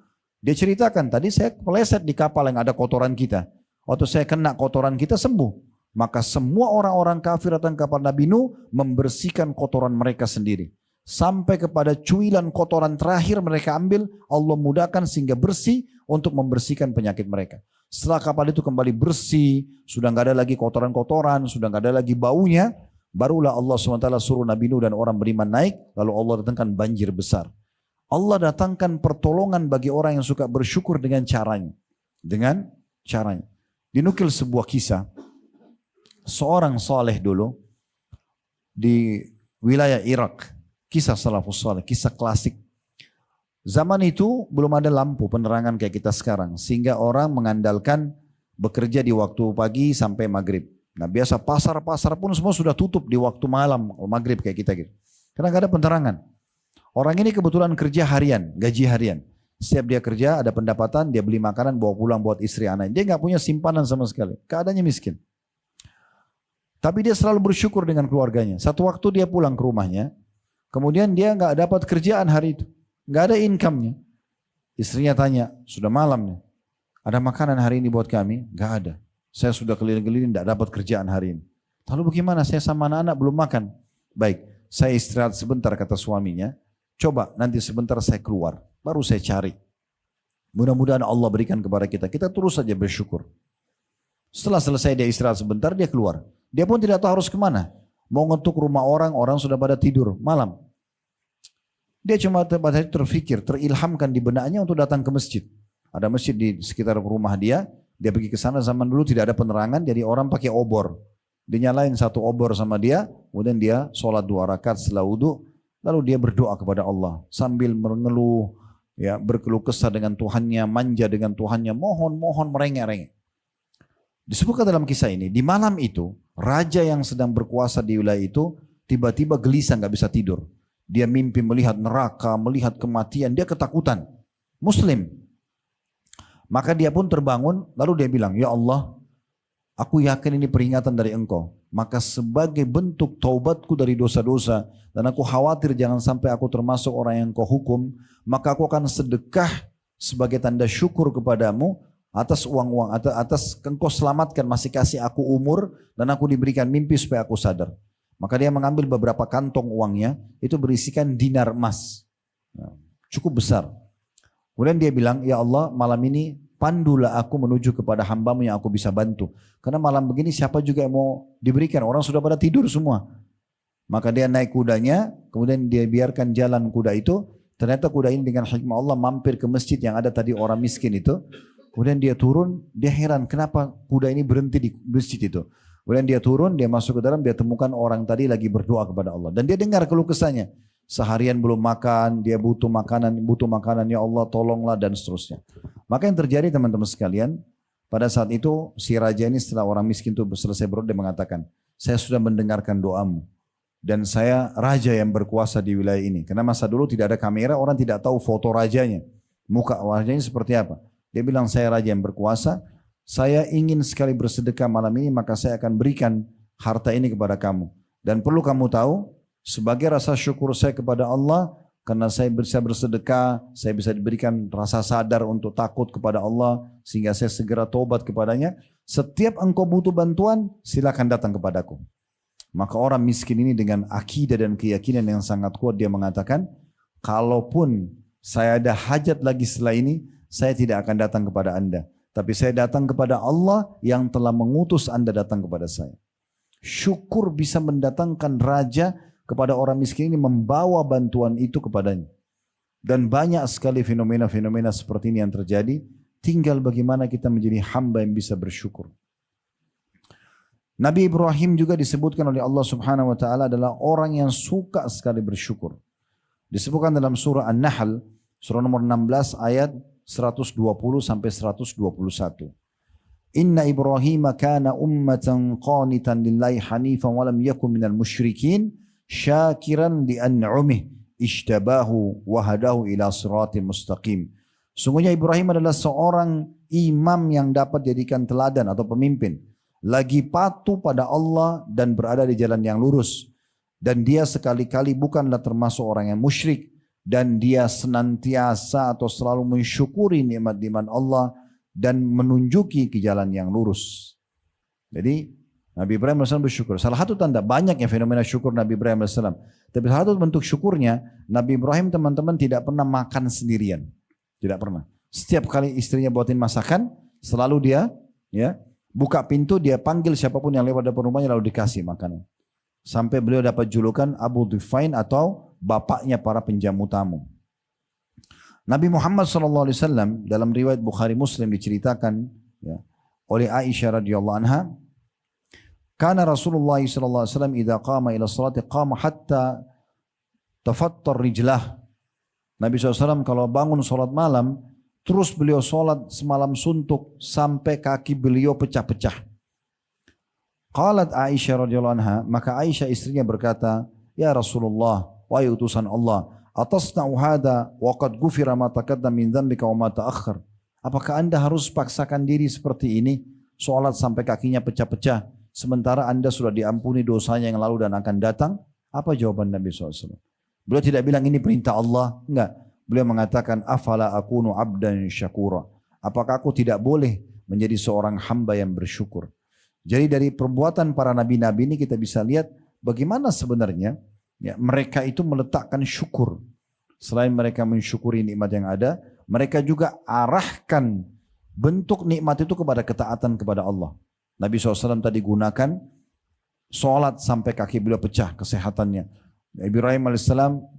Dia ceritakan, "Tadi saya kepleset di kapal yang ada kotoran kita. Waktu saya kena kotoran kita sembuh." Maka semua orang-orang kafir datang ke kapal Nabi Nuh membersihkan kotoran mereka sendiri. Sampai kepada cuilan kotoran terakhir mereka ambil, Allah mudahkan sehingga bersih untuk membersihkan penyakit mereka. Setelah kapal itu kembali bersih, sudah nggak ada lagi kotoran-kotoran, sudah nggak ada lagi baunya, barulah Allah SWT suruh Nabi Nuh dan orang beriman naik, lalu Allah datangkan banjir besar. Allah datangkan pertolongan bagi orang yang suka bersyukur dengan caranya. Dengan caranya. Dinukil sebuah kisah, seorang saleh dulu di wilayah Irak, kisah salafus saleh, kisah klasik. Zaman itu belum ada lampu penerangan kayak kita sekarang, sehingga orang mengandalkan bekerja di waktu pagi sampai maghrib. Nah biasa pasar-pasar pun semua sudah tutup di waktu malam, maghrib kayak kita gitu. Karena gak ada penerangan. Orang ini kebetulan kerja harian, gaji harian. Setiap dia kerja ada pendapatan, dia beli makanan bawa pulang buat istri anak. Dia nggak punya simpanan sama sekali, keadaannya miskin. Tapi dia selalu bersyukur dengan keluarganya. Satu waktu dia pulang ke rumahnya, kemudian dia nggak dapat kerjaan hari itu, nggak ada income-nya. Istrinya tanya, "Sudah malam nih, ada makanan hari ini buat kami?" "Nggak ada. Saya sudah keliling-keliling nggak dapat kerjaan hari ini." "Lalu bagaimana? Saya sama anak-anak belum makan." "Baik, saya istirahat sebentar," kata suaminya. "Coba nanti sebentar saya keluar, baru saya cari. Mudah-mudahan Allah berikan kepada kita. Kita terus saja bersyukur." Setelah selesai dia istirahat sebentar, dia keluar. Dia pun tidak tahu harus kemana. Mau ngetuk rumah orang, orang sudah pada tidur malam. Dia cuma terfikir, terilhamkan di benaknya untuk datang ke masjid. Ada masjid di sekitar rumah dia pergi ke sana. Zaman dulu tidak ada penerangan, jadi orang pakai obor. Dinyalain satu obor sama dia, kemudian dia sholat 2 rakaat setelah wudu. Lalu dia berdoa kepada Allah sambil mengeluh, ya, berkeluh kesah dengan Tuhannya, manja dengan Tuhannya, mohon merengek-rengek. Disebutkan dalam kisah ini, di malam itu raja yang sedang berkuasa di wilayah itu tiba-tiba gelisah, nggak bisa tidur. Dia mimpi melihat neraka, melihat kematian, dia ketakutan. Muslim. Maka dia pun terbangun, lalu dia bilang, "Ya Allah, Aku yakin ini peringatan dari engkau. Maka sebagai bentuk taubatku dari dosa-dosa, dan aku khawatir jangan sampai aku termasuk orang yang kau hukum, maka aku akan sedekah sebagai tanda syukur kepadamu atas uang-uang, atas engkau selamatkan, masih kasih aku umur, dan aku diberikan mimpi supaya aku sadar. Maka dia mengambil beberapa kantong uangnya, itu berisikan dinar emas. Cukup besar. Kemudian dia bilang, ya Allah, malam ini pandulah aku menuju kepada hambamu yang aku bisa bantu. Karena malam begini siapa juga yang mau diberikan, orang sudah pada tidur semua. Maka dia naik kudanya, kemudian dia biarkan jalan kuda itu. Ternyata kuda ini dengan hikmah Allah mampir ke masjid yang ada tadi orang miskin itu. Kemudian dia turun, dia heran kenapa kuda ini berhenti di masjid itu. Kemudian dia turun, dia masuk ke dalam, dia temukan orang tadi lagi berdoa kepada Allah. Dan dia dengar keluh kesahnya. Seharian belum makan, dia butuh makanan, ya Allah tolonglah, dan seterusnya. Maka yang terjadi teman-teman sekalian, pada saat itu si raja ini setelah orang miskin itu selesai berdoa, dia mengatakan, saya sudah mendengarkan doamu. Dan saya raja yang berkuasa di wilayah ini. Karena masa dulu tidak ada kamera, orang tidak tahu foto rajanya. Muka rajanya seperti apa. Dia bilang, saya raja yang berkuasa, saya ingin sekali bersedekah malam ini, maka saya akan berikan harta ini kepada kamu. Dan perlu kamu tahu, sebagai rasa syukur saya kepada Allah, karena saya bisa bersedekah, saya bisa diberikan rasa sadar untuk takut kepada Allah, sehingga saya segera tobat kepadanya. Setiap engkau butuh bantuan, silakan datang kepadaku. Maka orang miskin ini dengan akidah dan keyakinan yang sangat kuat, dia mengatakan, kalaupun saya ada hajat lagi setelah ini, saya tidak akan datang kepada anda. Tapi saya datang kepada Allah yang telah mengutus anda datang kepada saya. Syukur bisa mendatangkan raja kepada orang miskin ini, membawa bantuan itu kepadanya. Dan banyak sekali fenomena-fenomena seperti ini yang terjadi. Tinggal bagaimana kita menjadi hamba yang bisa bersyukur. Nabi Ibrahim juga disebutkan oleh Allah Subhanahu wa taala adalah orang yang suka sekali bersyukur. Disebutkan dalam surah An-Nahl, surah nomor 16 ayat 120 sampai 121. Inna Ibrahim kana ummatan qanitan lillahi hanifan wa lam yakun minal musyrikin syakiran li an'umih ishtabahu wa hadahu ila siratim mustaqim. Sungguhnya Ibrahim adalah seorang imam yang dapat jadikan teladan atau pemimpin, lagi patuh pada Allah dan berada di jalan yang lurus, dan dia sekali-kali bukanlah termasuk orang yang musyrik, dan dia senantiasa atau selalu mensyukuri nikmat-nikmat Allah dan menunjuki ke jalan yang lurus. Jadi Nabi Ibrahim AS bersyukur. Salah satu tanda, banyak yang fenomena syukur Nabi Ibrahim AS. Tapi salah satu bentuk syukurnya, Nabi Ibrahim teman-teman tidak pernah makan sendirian. Tidak pernah. Setiap kali istrinya buatin masakan, selalu dia buka pintu, dia panggil siapapun yang lewat depan rumahnya lalu dikasih makanan. Sampai beliau dapat julukan Abu Dufain atau bapaknya para penjamu tamu. Nabi Muhammad SAW dalam riwayat Bukhari Muslim diceritakan oleh Aisyah radhiyallahu anha, kana Rasulullah SAW idza qama ila salati qama hatta tafattar rijlah. Nabi SAW kalau bangun sholat malam, terus beliau sholat semalam suntuk sampai kaki beliau pecah-pecah. Qalat Aisyah radhiyallahu anha, maka Aisyah istrinya berkata, ya Rasulullah, wahai utusan Allah, atasna'u hada wa qad ghufira ma taqaddama min dhanbika wa ma ta'akhkhar. Apakah anda harus paksakan diri seperti ini, sholat sampai kakinya pecah-pecah, sementara anda sudah diampuni dosanya yang lalu dan akan datang? Apa jawaban Nabi SAW? Beliau tidak bilang ini perintah Allah, enggak. Beliau mengatakan, afala akunu abdan syakura. Apakah aku tidak boleh menjadi seorang hamba yang bersyukur? Jadi dari perbuatan para nabi-nabi ini kita bisa lihat bagaimana sebenarnya mereka itu meletakkan syukur. Selain mereka mensyukuri nikmat yang ada, mereka juga arahkan bentuk nikmat itu kepada ketaatan kepada Allah. Nabi SAW tadi gunakan sholat sampai kaki beliau pecah kesehatannya. Ibrahim AS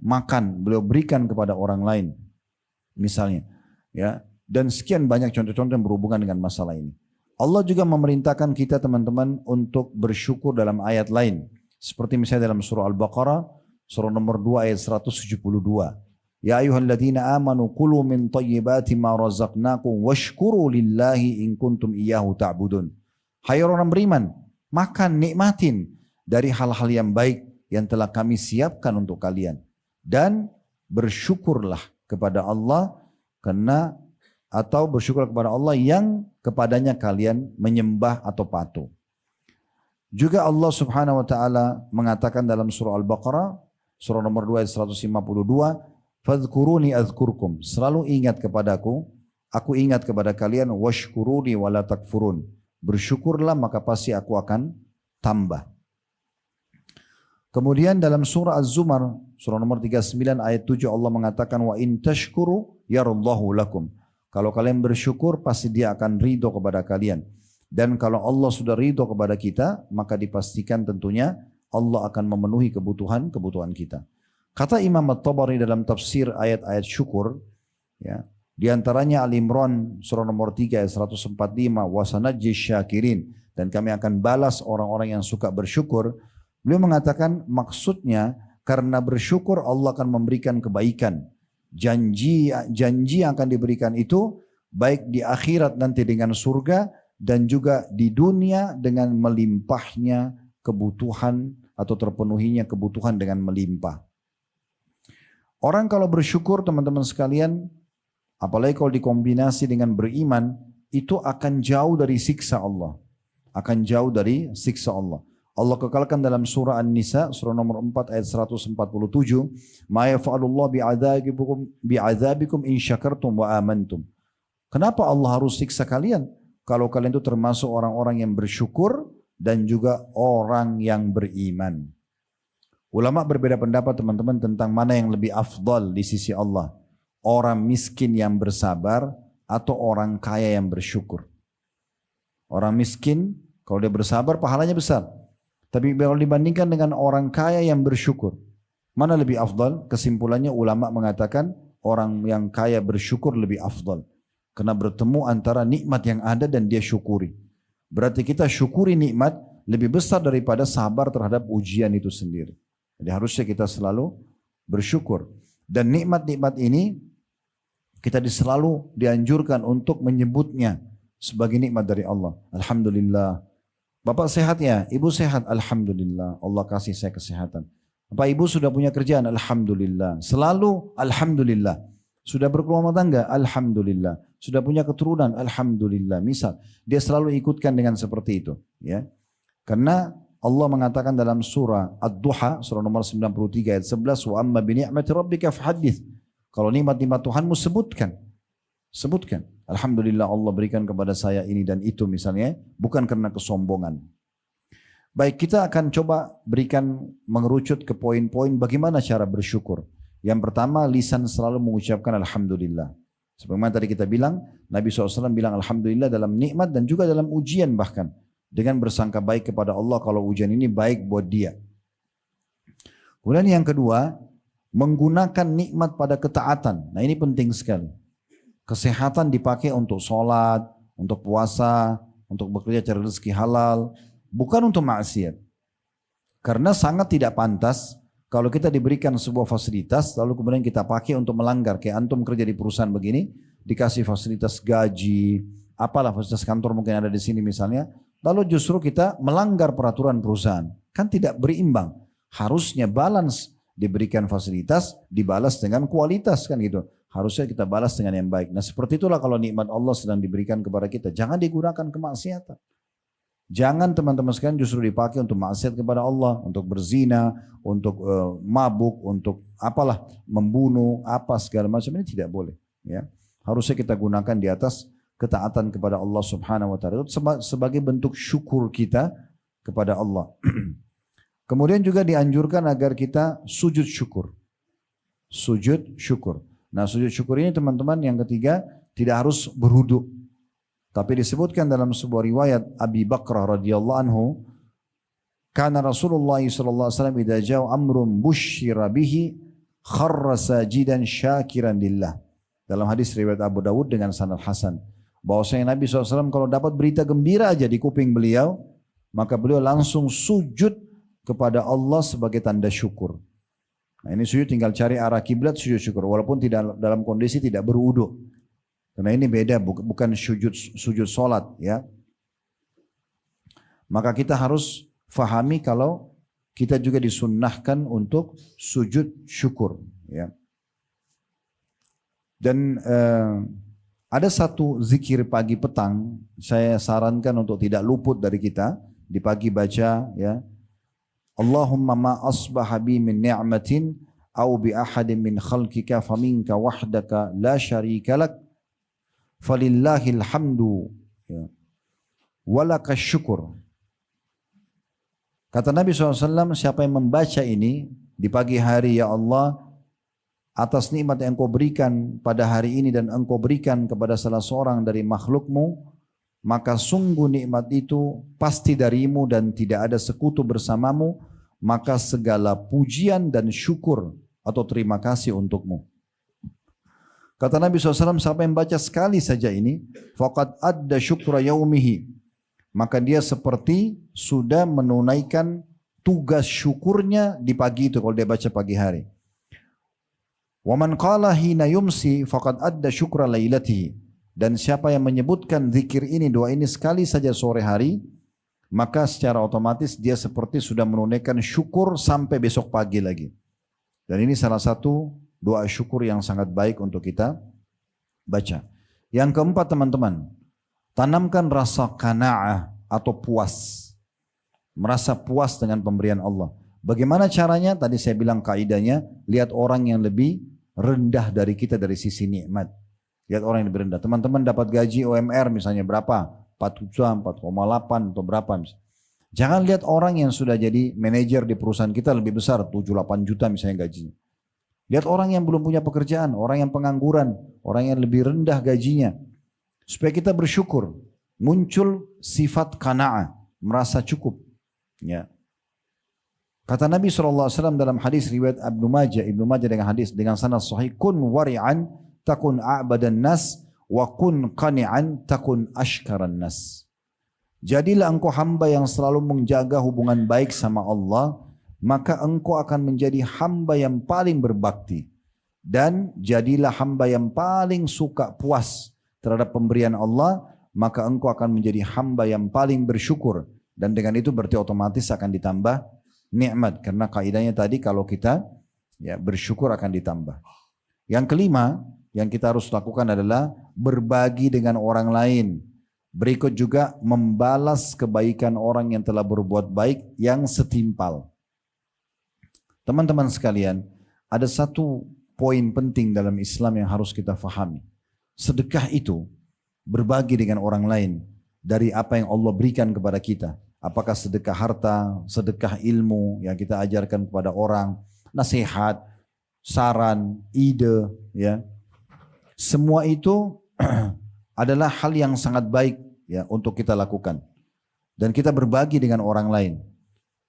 makan, beliau berikan kepada orang lain. Misalnya. Dan sekian banyak contoh-contoh yang berhubungan dengan masalah ini. Allah juga memerintahkan kita teman-teman untuk bersyukur dalam ayat lain. Seperti misalnya dalam surah Al-Baqarah, surah nomor 2 ayat 172. Ya ayyuhalladzina amanu kulu min thayyibati ma razaqnakum washkuru lillahi in kuntum iyyahu ta'budun. Hai orang beriman, makan, nikmatin dari hal-hal yang baik yang telah kami siapkan untuk kalian. Dan bersyukurlah kepada Allah karena atau bersyukur kepada Allah yang kepadanya kalian menyembah atau patuh. Juga Allah Subhanahu wa taala mengatakan dalam surah Al-Baqarah surah nomor 2 ayat 152, "Fadhkuruni adzkurkum." Selalu ingat kepadaku, aku ingat kepada kalian, washkuruni wala takfurun. Bersyukurlah maka pasti aku akan tambah. Kemudian dalam surah Az-Zumar surah nomor 39 ayat 7 Allah mengatakan, "Wa in tashkuru yarallahu lakum." Kalau kalian bersyukur pasti dia akan ridho kepada kalian. Dan kalau Allah sudah ridho kepada kita, maka dipastikan tentunya Allah akan memenuhi kebutuhan kita. Kata Imam At-Tabari dalam tafsir ayat-ayat syukur, ya, di antaranya Al-Imran surah nomor 3 ayat 145, "Wasanajjish syakirin." Dan kami akan balas orang-orang yang suka bersyukur. Beliau mengatakan maksudnya karena bersyukur Allah akan memberikan kebaikan. Janji yang akan diberikan itu baik di akhirat nanti dengan surga dan juga di dunia dengan melimpahnya kebutuhan atau terpenuhinya kebutuhan dengan melimpah. Orang kalau bersyukur teman-teman sekalian, apalagi kalau dikombinasi dengan beriman, itu akan jauh dari siksa Allah. Akan jauh dari siksa Allah. Allah kekalkan dalam surah An-Nisa, surah nomor 4 ayat 147, "Ma yaf'alullah bi'adzabikum in syakartum wa amantum." Kenapa Allah harus siksa kalian? Kalau kalian itu termasuk orang-orang yang bersyukur dan juga orang yang beriman. Ulama berbeda pendapat teman-teman tentang mana yang lebih afdal di sisi Allah. Orang miskin yang bersabar atau orang kaya yang bersyukur. Orang miskin kalau dia bersabar pahalanya besar. Tapi kalau dibandingkan dengan orang kaya yang bersyukur, mana lebih afdal? Kesimpulannya ulama mengatakan orang yang kaya bersyukur lebih afdal. Karena bertemu antara nikmat yang ada dan dia syukuri. Berarti kita syukuri nikmat lebih besar daripada sabar terhadap ujian itu sendiri. Jadi harusnya kita selalu bersyukur. Dan nikmat-nikmat ini kita selalu dianjurkan untuk menyebutnya sebagai nikmat dari Allah. Alhamdulillah. Bapak sehat ya? Ibu sehat? Alhamdulillah. Allah kasih saya kesehatan. Bapak ibu sudah punya kerjaan? Alhamdulillah. Selalu Alhamdulillah. Sudah berkeluarga tangga? Alhamdulillah. Sudah punya keturunan? Alhamdulillah. Misal, dia selalu ikutkan dengan seperti itu. Ya. Karena Allah mengatakan dalam surah Ad-Duha, surah nomor 93 ayat 11, "Wa amma bi ni'mati rabbika fahaddits." Kalau nikmat-nikmat Tuhanmu sebutkan. Sebutkan. Alhamdulillah Allah berikan kepada saya ini dan itu misalnya. Bukan karena kesombongan. Baik, kita akan coba berikan mengerucut ke poin-poin bagaimana cara bersyukur. Yang pertama, lisan selalu mengucapkan Alhamdulillah. Sebagaimana tadi kita bilang, Nabi SAW bilang Alhamdulillah dalam nikmat dan juga dalam ujian bahkan. Dengan bersangka baik kepada Allah kalau ujian ini baik buat dia. Kemudian yang kedua, menggunakan nikmat pada ketaatan. Nah ini penting sekali. Kesehatan dipakai untuk sholat, untuk puasa, untuk bekerja cari rezeki halal. Bukan untuk maksiat. Karena sangat tidak pantas kalau kita diberikan sebuah fasilitas lalu kemudian kita pakai untuk melanggar. Kayak antum kerja di perusahaan begini, dikasih fasilitas gaji, apalah fasilitas kantor mungkin ada di sini misalnya. Lalu justru kita melanggar peraturan perusahaan. Kan tidak berimbang. Harusnya balance. Diberikan fasilitas, dibalas dengan kualitas kan gitu. Harusnya kita balas dengan yang baik. Nah seperti itulah kalau nikmat Allah sedang diberikan kepada kita. Jangan digunakan kemaksiatan. Jangan teman-teman sekalian justru dipakai untuk maksiat kepada Allah. Untuk berzina, untuk mabuk, untuk apalah, membunuh, apa segala macam ini tidak boleh. Ya. Harusnya kita gunakan di atas ketaatan kepada Allah Subhanahu wa taala sebagai bentuk syukur kita kepada Allah. Kemudian juga dianjurkan agar kita sujud syukur. Sujud syukur. Nah, sujud syukur ini teman-teman yang ketiga tidak harus berwudu. Tapi disebutkan dalam sebuah riwayat Abi Bakrah radhiyallahu anhu, kana Rasulullah sallallahu alaihi wasallam idza ja'a amrun busyira bihi kharra sajidan syakiran lillah. Dalam hadis riwayat Abu Dawud dengan sanad hasan. Bahwasanya Nabi SAW kalau dapat berita gembira aja di kuping beliau, maka beliau langsung sujud kepada Allah sebagai tanda syukur. Nah, ini sujud tinggal cari arah kiblat sujud syukur, walaupun tidak dalam kondisi tidak berwudu. Karena ini beda, bukan sujud solat ya. Maka kita harus fahami kalau kita juga disunnahkan untuk sujud syukur ya. Dan Ada satu zikir pagi petang, saya sarankan untuk tidak luput dari kita, di pagi baca ya. Allahumma ma asbaha bi min ni'matin au bi ahadin min khalqika faminka wahdaka la syarika lak falillahil hamdu ya. Walakas syukur. Kata Nabi SAW, siapa yang membaca ini di pagi hari, ya Allah, atas nikmat yang engkau berikan pada hari ini dan engkau berikan kepada salah seorang dari makhlukmu, maka sungguh nikmat itu pasti darimu dan tidak ada sekutu bersamamu, maka segala pujian dan syukur atau terima kasih untukmu. Kata Nabi SAW, siapa yang baca sekali saja ini, faqad adda syukra yaumihi, maka dia seperti sudah menunaikan tugas syukurnya di pagi itu kalau dia baca pagi hari. Wa man qala hina yumsi faqad adda syukra lailatihi, dan siapa yang menyebutkan zikir ini, doa ini sekali saja sore hari, maka secara otomatis dia seperti sudah menunaikan syukur sampai besok pagi lagi. Dan ini salah satu doa syukur yang sangat baik untuk kita baca. Yang keempat teman-teman, tanamkan rasa qanaah atau puas. Merasa puas dengan pemberian Allah. Bagaimana caranya? Tadi saya bilang kaidahnya, lihat orang yang lebih rendah dari kita dari sisi nikmat. Lihat orang yang lebih rendah. Teman-teman dapat gaji UMR misalnya berapa? 4 juta, 4,8 atau berapa misalnya. Jangan lihat orang yang sudah jadi manajer di perusahaan kita lebih besar, 7-8 juta misalnya gajinya. Lihat orang yang belum punya pekerjaan, orang yang pengangguran, orang yang lebih rendah gajinya. Supaya kita bersyukur. Muncul sifat qanaah, merasa cukup. Ya. Kata Nabi SAW dalam hadis riwayat Ibnu Majah dengan hadis dengan sanad sahih, kun wari'an takun a'badan nas wa kun qani'an takun ashkaran nas. Jadilah engkau hamba yang selalu menjaga hubungan baik sama Allah, maka engkau akan menjadi hamba yang paling berbakti. Dan jadilah hamba yang paling suka puas terhadap pemberian Allah, maka engkau akan menjadi hamba yang paling bersyukur. Dan dengan itu berarti otomatis akan ditambah nikmat, karena kaidahnya tadi kalau kita ya bersyukur akan ditambah. Yang kelima yang kita harus lakukan adalah berbagi dengan orang lain. Berikut juga membalas kebaikan orang yang telah berbuat baik yang setimpal. Teman-teman sekalian, ada satu poin penting dalam Islam yang harus kita fahami. Sedekah itu berbagi dengan orang lain dari apa yang Allah berikan kepada kita. Apakah sedekah harta, sedekah ilmu yang kita ajarkan kepada orang, nasihat, saran, ide, ya. Semua itu adalah hal yang sangat baik ya untuk kita lakukan. Dan kita berbagi dengan orang lain.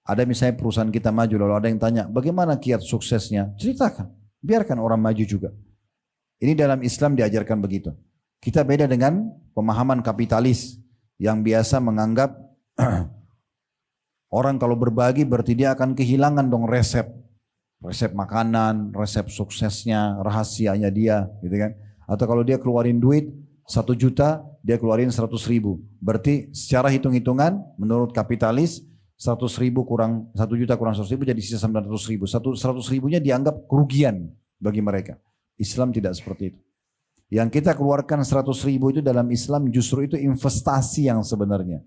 Ada misalnya perusahaan kita maju, lalu ada yang tanya, bagaimana kiat suksesnya? Ceritakan, biarkan orang maju juga. Ini dalam Islam diajarkan begitu. Kita beda dengan pemahaman kapitalis yang biasa menganggap orang kalau berbagi berarti dia akan kehilangan dong resep makanan, resep suksesnya, rahasianya dia, gitu kan? Atau kalau dia keluarin duit 1 juta, dia keluarin 100.000. Berarti secara hitung-hitungan menurut kapitalis 100.000 kurang 1 juta kurang 100.000 jadi sisa 900.000. 100.000-nya dianggap kerugian bagi mereka. Islam tidak seperti itu. Yang kita keluarkan 100.000 itu dalam Islam justru itu investasi yang sebenarnya.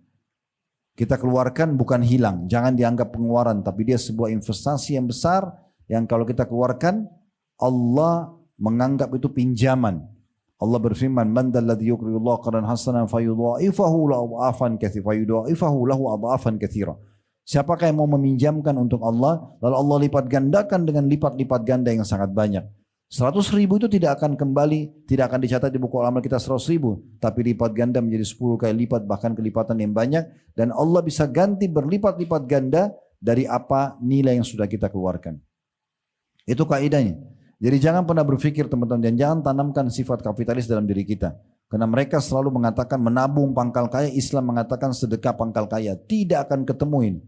Kita keluarkan bukan hilang, jangan dianggap pengeluaran, tapi dia sebuah investasi yang besar yang kalau kita keluarkan Allah menganggap itu pinjaman. Allah berfirman, "Man dzalladzi yuqridullaha qardan hasanan fayudha'ifahu lahu adhafan katsira." Siapakah yang mau meminjamkan untuk Allah, lalu Allah lipat gandakan dengan lipat-lipat ganda yang sangat banyak. 100.000 itu tidak akan kembali, tidak akan dicatat di buku amal kita 100.000, tapi lipat ganda menjadi 10 kali lipat, bahkan kelipatan yang banyak, dan Allah bisa ganti berlipat-lipat ganda dari apa nilai yang sudah kita keluarkan. Itu kaidahnya. Jadi jangan pernah berpikir teman-teman, dan jangan tanamkan sifat kapitalis dalam diri kita. Karena mereka selalu mengatakan menabung pangkal kaya, Islam mengatakan sedekah pangkal kaya. Tidak akan ketemuin.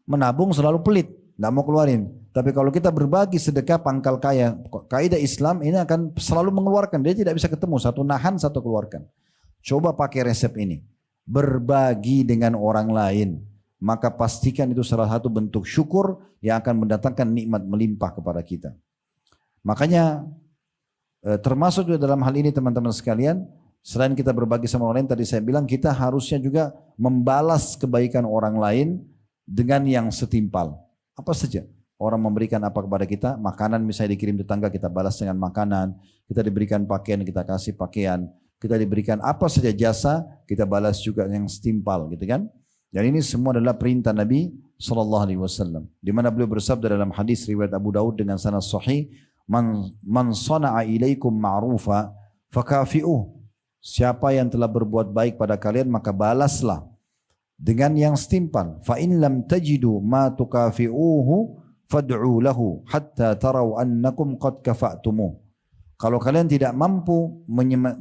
Menabung selalu pelit, tidak mau keluarin. Tapi kalau kita berbagi sedekah pangkal kaya, kaidah Islam ini akan selalu mengeluarkan. Dia tidak bisa ketemu, satu nahan, satu keluarkan. Coba pakai resep ini. Berbagi dengan orang lain. Maka pastikan itu salah satu bentuk syukur yang akan mendatangkan nikmat melimpah kepada kita. Makanya Termasuk juga dalam hal ini teman-teman sekalian, selain kita berbagi sama orang lain, tadi saya bilang kita harusnya juga membalas kebaikan orang lain dengan yang setimpal. Apa saja. Orang memberikan apa kepada kita, makanan misalnya dikirim tetangga, kita balas dengan makanan. Kita diberikan pakaian, kita kasih pakaian. Kita diberikan apa saja jasa, kita balas juga yang setimpal gitu kan. Dan ini semua adalah perintah Nabi SAW. Di mana beliau bersabda dalam hadis riwayat Abu Daud dengan sanad sahih, Man sana'a ilaikum ma'rufa fakafi'uh. Siapa yang telah berbuat baik pada kalian maka balaslah dengan yang setimpal. Fa in lam tajidu ma tukafi'uhu fad'u lahu hatta tarau annakum qad kafa'tumuh. Kalau kalian tidak mampu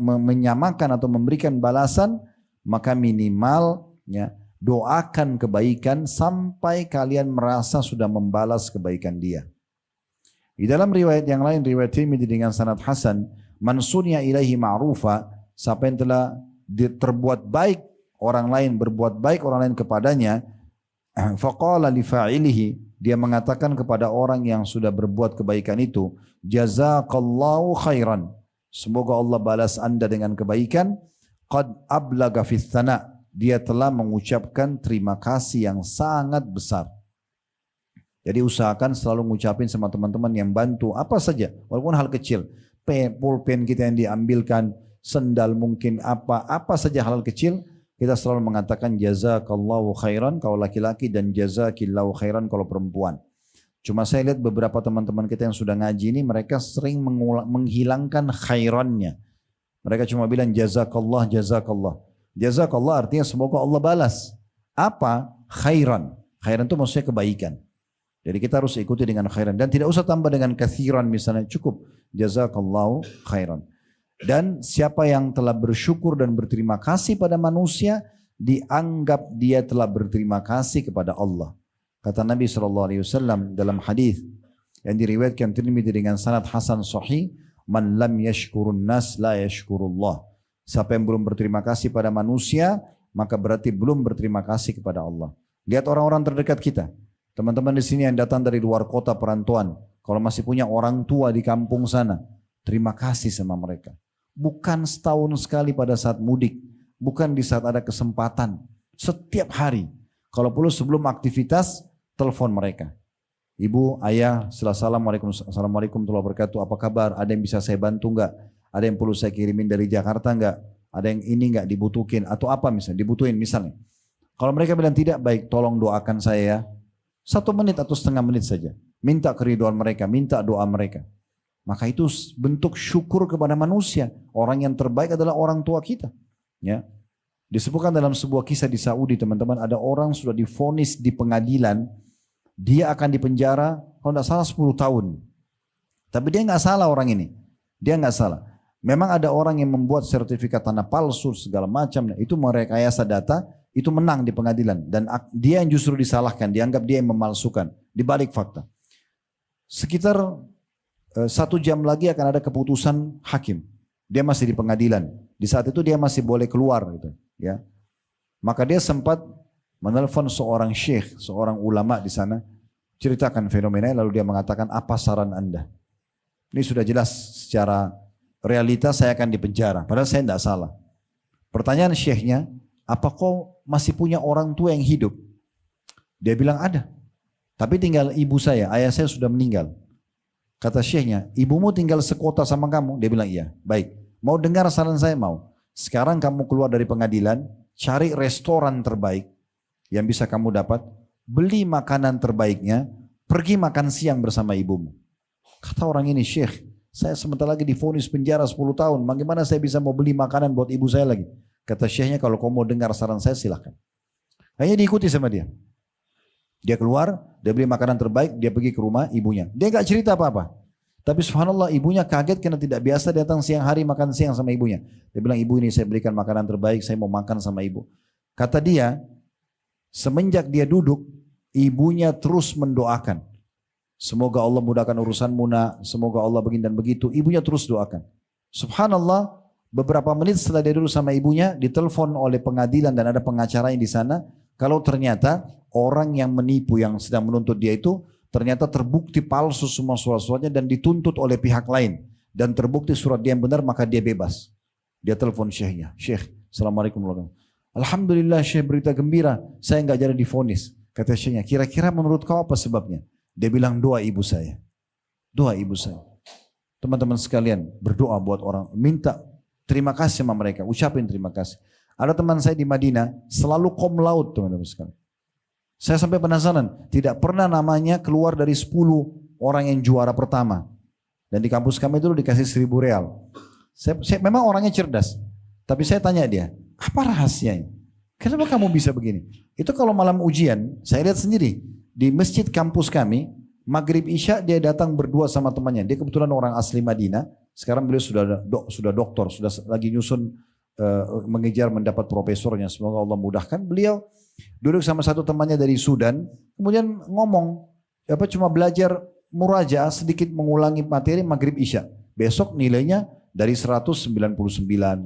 menyamakan atau memberikan balasan, maka minimal ya, doakan kebaikan sampai kalian merasa sudah membalas kebaikan dia. Di dalam riwayat yang lain, riwayat Tirmidzi dengan sanad hasan, man sunya ilaihi ma'rufa, siapa yang telah terbuat baik orang lain, berbuat baik orang lain kepadanya, faqala li fa'ilihi, dia mengatakan kepada orang yang sudah berbuat kebaikan itu, jazakallahu khairan, semoga Allah balas anda dengan kebaikan, qad ablaga fis tsana, dia telah mengucapkan terima kasih yang sangat besar. Jadi usahakan selalu ngucapin sama teman-teman yang bantu apa saja, walaupun hal kecil. Pulpen kita yang diambilkan, sendal mungkin apa saja hal kecil, kita selalu mengatakan jazakallahu khairan kalau laki-laki dan jazakillahu khairan kalau perempuan. Cuma saya lihat beberapa teman-teman kita yang sudah ngaji ini, mereka sering menghilangkan khairannya. Mereka cuma bilang jazakallah, jazakallah. Jazakallah artinya semoga Allah balas. Apa? Khairan. Khairan itu maksudnya kebaikan. Jadi kita harus ikuti dengan khairan. Dan tidak usah tambah dengan kathiran misalnya. Cukup. Jazakallahu khairan. Dan siapa yang telah bersyukur dan berterima kasih pada manusia, dianggap dia telah berterima kasih kepada Allah. Kata Nabi SAW dalam hadis yang diriwayatkan Tirmidzi dengan sanad hasan sahih, man lam yashkurun nas la yashkurullah. Siapa yang belum berterima kasih pada manusia, maka berarti belum berterima kasih kepada Allah. Lihat orang-orang terdekat kita. Teman-teman di sini yang datang dari luar kota perantauan, kalau masih punya orang tua di kampung sana, terima kasih sama mereka. Bukan setahun sekali pada saat mudik, bukan di saat ada kesempatan, setiap hari. Kalau perlu sebelum aktivitas, telepon mereka. Ibu, ayah, assalamualaikum warahmatullahi wabarakatuh, apa kabar? Ada yang bisa saya bantu enggak? Ada yang perlu saya kirimin dari Jakarta enggak? Ada yang ini enggak dibutuhin? Atau apa misalnya, dibutuhin misalnya. Kalau mereka bilang tidak, baik tolong doakan saya ya. 1 menit atau setengah menit saja. Minta keriduan mereka, minta doa mereka. Maka itu bentuk syukur kepada manusia. Orang yang terbaik adalah orang tua kita. Ya. Disebutkan dalam sebuah kisah di Saudi, teman-teman, ada orang sudah divonis di pengadilan, dia akan dipenjara, kalau tidak salah 10 tahun. Tapi dia nggak salah orang ini. Dia nggak salah. Memang ada orang yang membuat sertifikat tanah palsu, segala macam. Itu merekayasa data, itu menang di pengadilan. Dan dia yang justru disalahkan, dianggap dia yang memalsukan. Di balik fakta. Sekitar 1 jam lagi akan ada keputusan hakim. Dia masih di pengadilan. Di saat itu dia masih boleh keluar gitu, ya. Maka dia sempat menelpon seorang syekh, seorang ulama di sana, ceritakan fenomena, lalu dia mengatakan, apa saran Anda? Ini sudah jelas secara realita saya akan dipenjara, padahal saya tidak salah. Pertanyaan syekhnya, apa kau masih punya orang tua yang hidup? Dia bilang ada. Tapi tinggal ibu saya, ayah saya sudah meninggal. Kata syekhnya, ibumu tinggal sekota sama kamu? Dia bilang iya. Baik, mau dengar saran saya? Mau. Sekarang kamu keluar dari pengadilan, cari restoran terbaik yang bisa kamu dapat, beli makanan terbaiknya, pergi makan siang bersama ibumu. Kata orang ini, syekh, saya sebentar lagi divonis penjara 10 tahun, bagaimana saya bisa mau beli makanan buat ibu saya lagi? Kata syekhnya, kalau kau mau dengar saran saya silahkan. Hanya diikuti sama dia. Dia keluar, dia beli makanan terbaik, dia pergi ke rumah ibunya. Dia gak cerita apa-apa. Tapi subhanallah ibunya kaget karena tidak biasa datang siang hari makan siang sama ibunya. Dia bilang, ibu ini saya belikan makanan terbaik, saya mau makan sama ibu. Kata dia, semenjak dia duduk, ibunya terus mendoakan. Semoga Allah mudahkan urusanmu nak, semoga Allah begini dan begitu. Ibunya terus doakan. Subhanallah, beberapa menit setelah dia duduk sama ibunya, ditelepon oleh pengadilan dan ada pengacaranya di sana. Kalau ternyata orang yang menipu yang sedang menuntut dia itu ternyata terbukti palsu semua surat-suratnya dan dituntut oleh pihak lain. dan terbukti surat dia yang benar, maka dia bebas. Dia telepon syekhnya, Syekh, Assalamualaikum warahmatullahi wabarakatuh. Alhamdulillah Syekh, berita gembira, saya enggak jadi divonis. Kata syekhnya, kira-kira menurut kau apa sebabnya? Dia bilang, doa ibu saya. Doa ibu saya. Teman-teman sekalian, berdoa buat orang, minta terima kasih sama mereka, ucapin terima kasih. Ada teman saya di Madinah, selalu cum laude teman-teman sekalian. Saya sampai penasaran, tidak pernah namanya keluar dari 10 orang yang juara pertama. Dan di kampus kami dulu dikasih 1.000 real. Saya memang orangnya cerdas, tapi saya tanya dia, apa rahasianya? Kenapa kamu bisa begini? Itu kalau malam ujian, saya lihat sendiri, di masjid kampus kami, Maghrib Isya dia datang berdua sama temannya. Dia kebetulan orang asli Madinah. Sekarang beliau sudah doktor, sudah lagi nyusun mengejar mendapat profesornya. Semoga Allah mudahkan. Beliau duduk sama satu temannya dari Sudan, kemudian ngomong, cuma belajar murajaah sedikit mengulangi materi Maghrib Isya. Besok nilainya dari 199,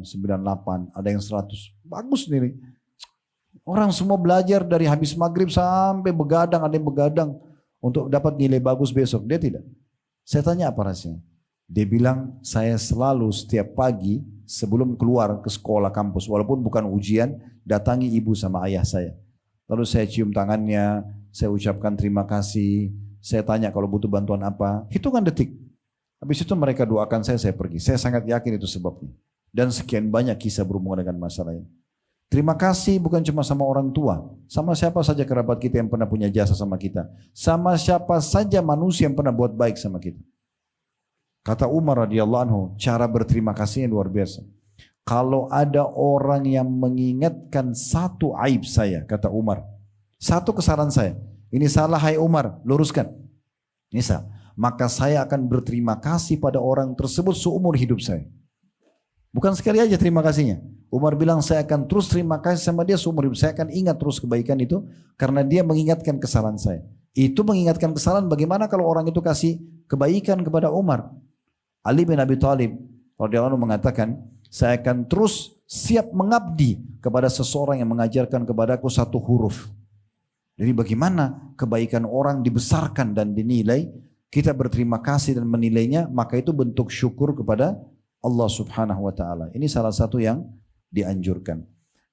98, ada yang 100. Bagus nilai. Orang semua belajar dari habis maghrib sampai begadang, ada yang begadang untuk dapat nilai bagus besok. Dia tidak. Saya tanya apa rahasianya? Dia bilang, saya selalu setiap pagi sebelum keluar ke sekolah kampus, walaupun bukan ujian, datangi ibu sama ayah saya. Lalu saya cium tangannya, saya ucapkan terima kasih, saya tanya kalau butuh bantuan apa, hitungan detik. Habis itu mereka doakan saya pergi. Saya sangat yakin itu sebabnya. Dan sekian banyak kisah berhubungan dengan masalah ini. Terima kasih bukan cuma sama orang tua, sama siapa saja kerabat kita yang pernah punya jasa sama kita, sama siapa saja manusia yang pernah buat baik sama kita. Kata Umar radhiyallahu anhu, cara berterima kasihnya luar biasa. Kalau ada orang yang mengingatkan satu aib saya, kata Umar, satu kesalahan saya, ini salah hai Umar, luruskan. Ini salah. Maka saya akan berterima kasih pada orang tersebut seumur hidup saya. Bukan sekali aja terima kasihnya. Umar bilang saya akan terus terima kasih sama dia seumur hidup. Saya akan ingat terus kebaikan itu karena dia mengingatkan kesalahan saya. Itu mengingatkan kesalahan, bagaimana kalau orang itu kasih kebaikan kepada Umar. Ali bin Abi Thalib radhiyallahu anhu mengatakan, saya akan terus siap mengabdi kepada seseorang yang mengajarkan kepadaku satu huruf. Jadi bagaimana kebaikan orang dibesarkan dan dinilai, kita berterima kasih dan menilainya, maka itu bentuk syukur kepada Allah subhanahu wa ta'ala. Ini salah satu yang dianjurkan.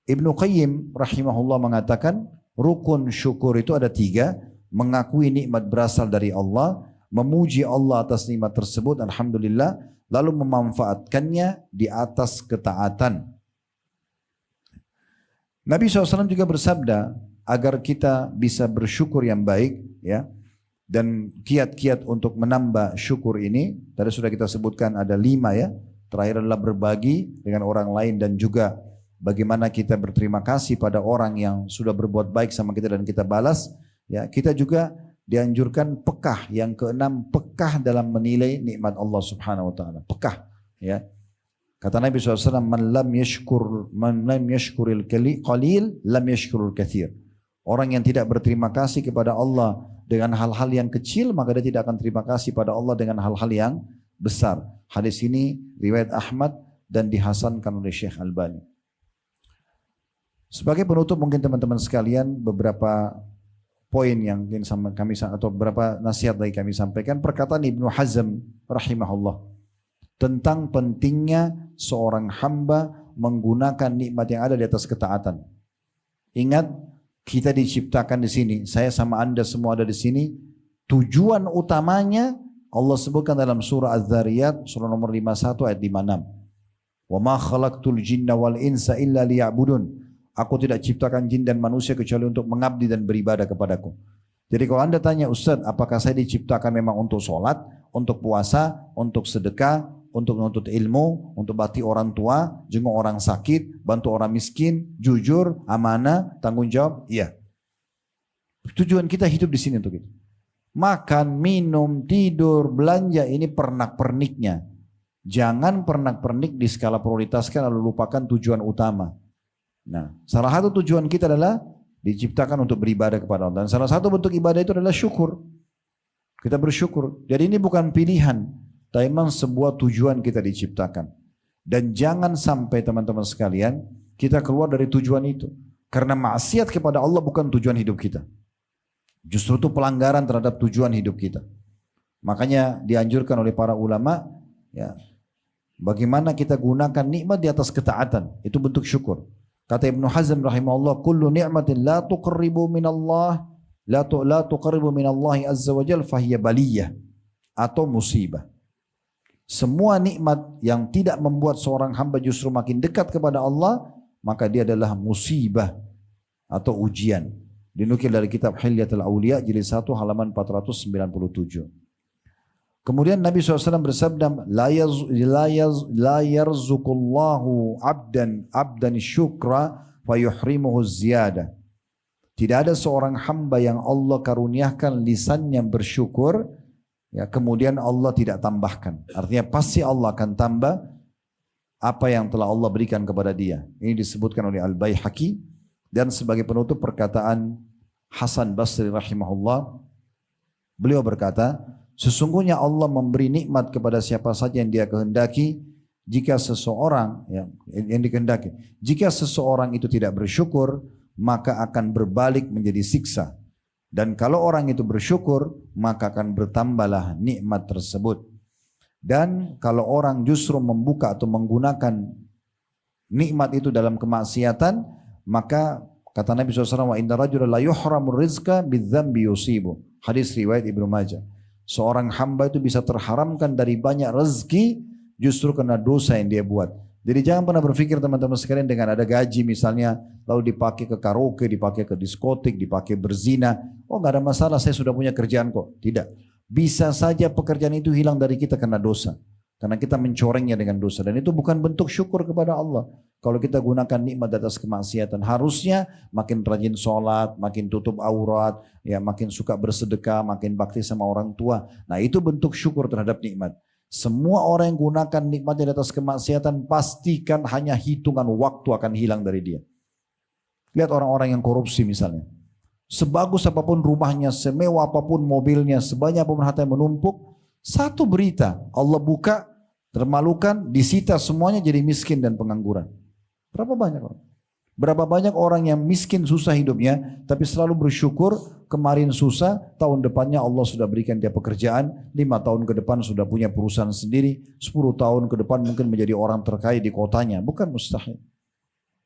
Ibnu Qayyim rahimahullah mengatakan, rukun syukur itu ada 3, mengakui nikmat berasal dari Allah, memuji Allah atas nikmat tersebut, alhamdulillah, lalu memanfaatkannya di atas ketaatan. Nabi SAW juga bersabda, agar kita bisa bersyukur yang baik, ya, dan kiat-kiat untuk menambah syukur ini, tadi sudah kita sebutkan ada 5 ya. Terakhir adalah berbagi dengan orang lain dan juga bagaimana kita berterima kasih pada orang yang sudah berbuat baik sama kita dan kita balas. Ya, kita juga dianjurkan pekah. Yang keenam, pekah dalam menilai nikmat Allah Subhanahu wa taala. Pekah, ya. Kata Nabi SAW, man lam yashkuril qalil lam yashkurul katsir. Orang yang tidak berterima kasih kepada Allah dengan hal-hal yang kecil, maka dia tidak akan terima kasih pada Allah dengan hal-hal yang besar. Hadis ini riwayat Ahmad dan dihasankan oleh Syekh Albani. Sebagai penutup mungkin teman-teman sekalian, beberapa poin yang ingin kami atau beberapa nasihat lagi kami sampaikan. Perkataan Ibnu Hazm rahimahullah tentang pentingnya seorang hamba menggunakan nikmat yang ada di atas ketaatan. Ingat, kita diciptakan di sini, saya sama Anda semua ada di sini. Tujuan utamanya Allah sebutkan dalam surah Az-Zariyat, surah nomor 51 ayat 56. Wa ma khalaqtul jinna wal insa illa liya'budun. Aku tidak ciptakan jin dan manusia kecuali untuk mengabdi dan beribadah kepadaku. Jadi kalau Anda tanya, Ustaz, apakah saya diciptakan memang untuk sholat, untuk puasa, untuk sedekah, untuk menuntut ilmu, untuk bakti orang tua, jenguk orang sakit, bantu orang miskin, jujur, amanah, tanggung jawab? Iya. Tujuan kita hidup di sini untuk itu. Makan, minum, tidur, belanja, ini pernak-perniknya. Jangan pernak-pernik di skala prioritaskan lalu lupakan tujuan utama. Nah, salah satu tujuan kita adalah diciptakan untuk beribadah kepada Allah. Dan salah satu bentuk ibadah itu adalah syukur. Kita bersyukur. Jadi ini bukan pilihan, tapi memang sebuah tujuan kita diciptakan. Dan jangan sampai teman-teman sekalian kita keluar dari tujuan itu. Karena maksiat kepada Allah bukan tujuan hidup kita. Justru itu pelanggaran terhadap tujuan hidup kita. Makanya dianjurkan oleh para ulama, Ya. Bagaimana kita gunakan nikmat di atas ketaatan, itu bentuk syukur. Kata Ibnu Hazm rahimahullah, kullu ni'matin la tuqarribu minallah la tuqarribu minallahi azza wa jalla fahiya baliyah atau musibah. Semua nikmat yang tidak membuat seorang hamba justru makin dekat kepada Allah, maka dia adalah musibah atau ujian. Dinukil dari kitab Hilyatul Auliya jilid 1 halaman 497. Kemudian Nabi SAW bersabda, la yarzuqullahu abdan syukra fayuhrimuhu ziyada. Tidak ada seorang hamba yang Allah karuniakan lisannya bersyukur, ya, kemudian Allah tidak tambahkan. Artinya pasti Allah akan tambah apa yang telah Allah berikan kepada dia. Ini disebutkan oleh Al-Baihaqi, dan sebagai penutup perkataan Hasan Basri rahimahullah, beliau berkata, sesungguhnya Allah memberi nikmat kepada siapa saja yang dia kehendaki. Jika seseorang yang dikehendaki, jika seseorang itu tidak bersyukur, maka akan berbalik menjadi siksa. Dan kalau orang itu bersyukur, maka akan bertambahlah nikmat tersebut. Dan kalau orang justru membuka atau menggunakan nikmat itu dalam kemaksiatan, maka kata Nabi SAW, wa inna rajula la yuhramur rizqa bidzambi yusibu. Hadis riwayat Ibnu Majah. Seorang hamba itu bisa terharamkan dari banyak rezeki justru karena dosa yang dia buat. Jadi jangan pernah berpikir teman-teman sekalian dengan ada gaji misalnya, lalu dipakai ke karaoke, dipakai ke diskotik, dipakai berzina. Oh nggak ada masalah, saya sudah punya kerjaan kok. Tidak. Bisa saja pekerjaan itu hilang dari kita karena dosa. Karena kita mencorengnya dengan dosa. Dan itu bukan bentuk syukur kepada Allah. Kalau kita gunakan nikmat atas kemaksiatan, harusnya makin rajin sholat, makin tutup aurat, ya makin suka bersedekah, makin bakti sama orang tua. Nah itu bentuk syukur terhadap nikmat. Semua orang yang gunakan nikmat di atas kemaksiatan, pastikan hanya hitungan waktu akan hilang dari dia. Lihat orang-orang yang korupsi misalnya. Sebagus apapun rumahnya, semewah apapun mobilnya, sebanyak apapun harta yang menumpuk, satu berita Allah buka, termalukan, disita semuanya, jadi miskin dan pengangguran. Berapa banyak orang? Berapa banyak orang yang miskin susah hidupnya, tapi selalu bersyukur, kemarin susah, tahun depannya Allah sudah berikan dia pekerjaan, 5 tahun ke depan sudah punya perusahaan sendiri, 10 tahun ke depan mungkin menjadi orang terkaya di kotanya, bukan mustahil.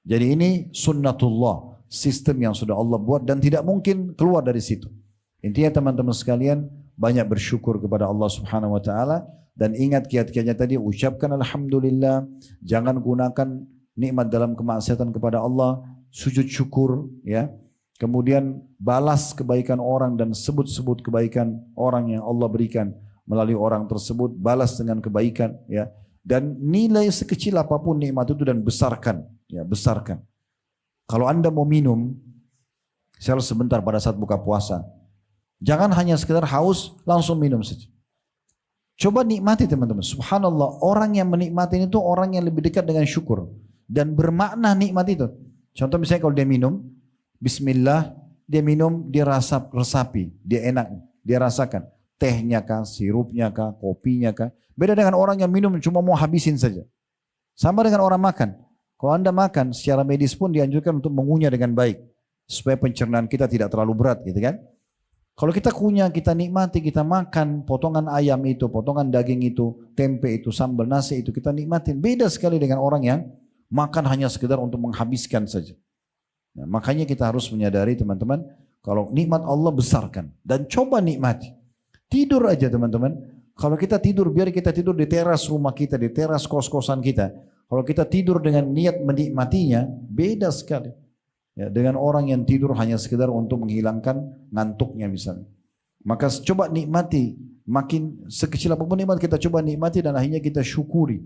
Jadi ini sunnatullah, sistem yang sudah Allah buat dan tidak mungkin keluar dari situ. Intinya teman-teman sekalian, banyak bersyukur kepada Allah Subhanahu wa taala, dan ingat kiat-kiatnya tadi, ucapkan alhamdulillah, jangan gunakan nikmat dalam kemaksiatan kepada Allah, sujud syukur, ya. Kemudian balas kebaikan orang dan sebut-sebut kebaikan orang yang Allah berikan melalui orang tersebut, balas dengan kebaikan, ya. Dan nilai sekecil apapun nikmat itu dan besarkan, ya, besarkan. Kalau Anda mau minum, saya sebentar pada saat buka puasa, jangan hanya sekedar haus langsung minum saja. Coba nikmati teman-teman. Subhanallah, orang yang menikmati itu orang yang lebih dekat dengan syukur dan bermakna nikmat itu. Contoh misalnya kalau dia minum, bismillah, dia minum, dia resapi, dia enak, dia rasakan. Tehnya kah, sirupnya kah, kopinya kah. Beda dengan orang yang minum cuma mau habisin saja. Sama dengan orang makan. Kalau Anda makan, secara medis pun dianjurkan untuk mengunyah dengan baik. Supaya pencernaan kita tidak terlalu berat gitu kan. Kalau kita kunyah, kita nikmati, kita makan potongan ayam itu, potongan daging itu, tempe itu, sambal nasi itu, kita nikmatin. Beda sekali dengan orang yang makan hanya sekedar untuk menghabiskan saja. Nah, makanya kita harus menyadari teman-teman, kalau nikmat Allah besarkan dan coba nikmati. Tidur aja teman-teman. Kalau kita tidur, biar kita tidur di teras rumah kita, di teras kos-kosan kita. Kalau kita tidur dengan niat menikmatinya, beda sekali. Ya, dengan orang yang tidur hanya sekedar untuk menghilangkan ngantuknya misalnya. Maka coba nikmati, makin sekecil apapun nikmat kita coba nikmati dan akhirnya kita syukuri.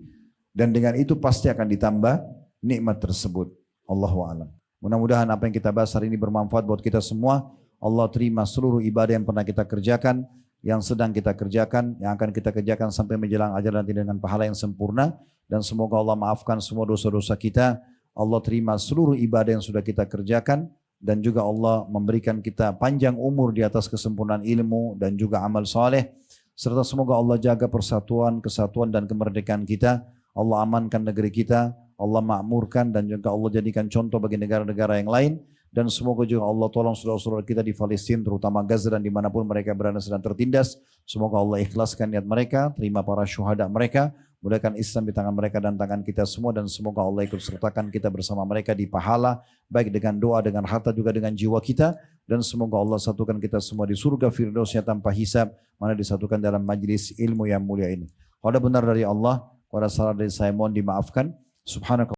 Dan dengan itu pasti akan ditambah nikmat tersebut. Allahu a'lam. Mudah-mudahan apa yang kita bahas hari ini bermanfaat buat kita semua. Allah terima seluruh ibadah yang pernah kita kerjakan, yang sedang kita kerjakan, yang akan kita kerjakan sampai menjelang ajal nanti dengan pahala yang sempurna. Dan semoga Allah maafkan semua dosa-dosa kita. Allah terima seluruh ibadah yang sudah kita kerjakan. Dan juga Allah memberikan kita panjang umur di atas kesempurnaan ilmu dan juga amal soleh. Serta semoga Allah jaga persatuan, kesatuan dan kemerdekaan kita. Allah amankan negeri kita. Allah makmurkan dan juga Allah jadikan contoh bagi negara-negara yang lain. Dan semoga juga Allah tolong saudara-saudara kita di Palestina, terutama Gaza dan dimanapun mereka berada sedang tertindas. Semoga Allah ikhlaskan niat mereka, terima para syuhada mereka. mudahkan Islam di tangan mereka dan tangan kita semua, dan semoga Allah ikut sertakan kita bersama mereka di pahala, baik dengan doa, dengan harta, juga dengan jiwa kita, dan semoga Allah satukan kita semua di surga firdausnya tanpa hisab, mana disatukan dalam majlis ilmu yang mulia ini. Kalau ada benar dari Allah, kalau ada salah dari saya mohon dimaafkan. Subhanallah.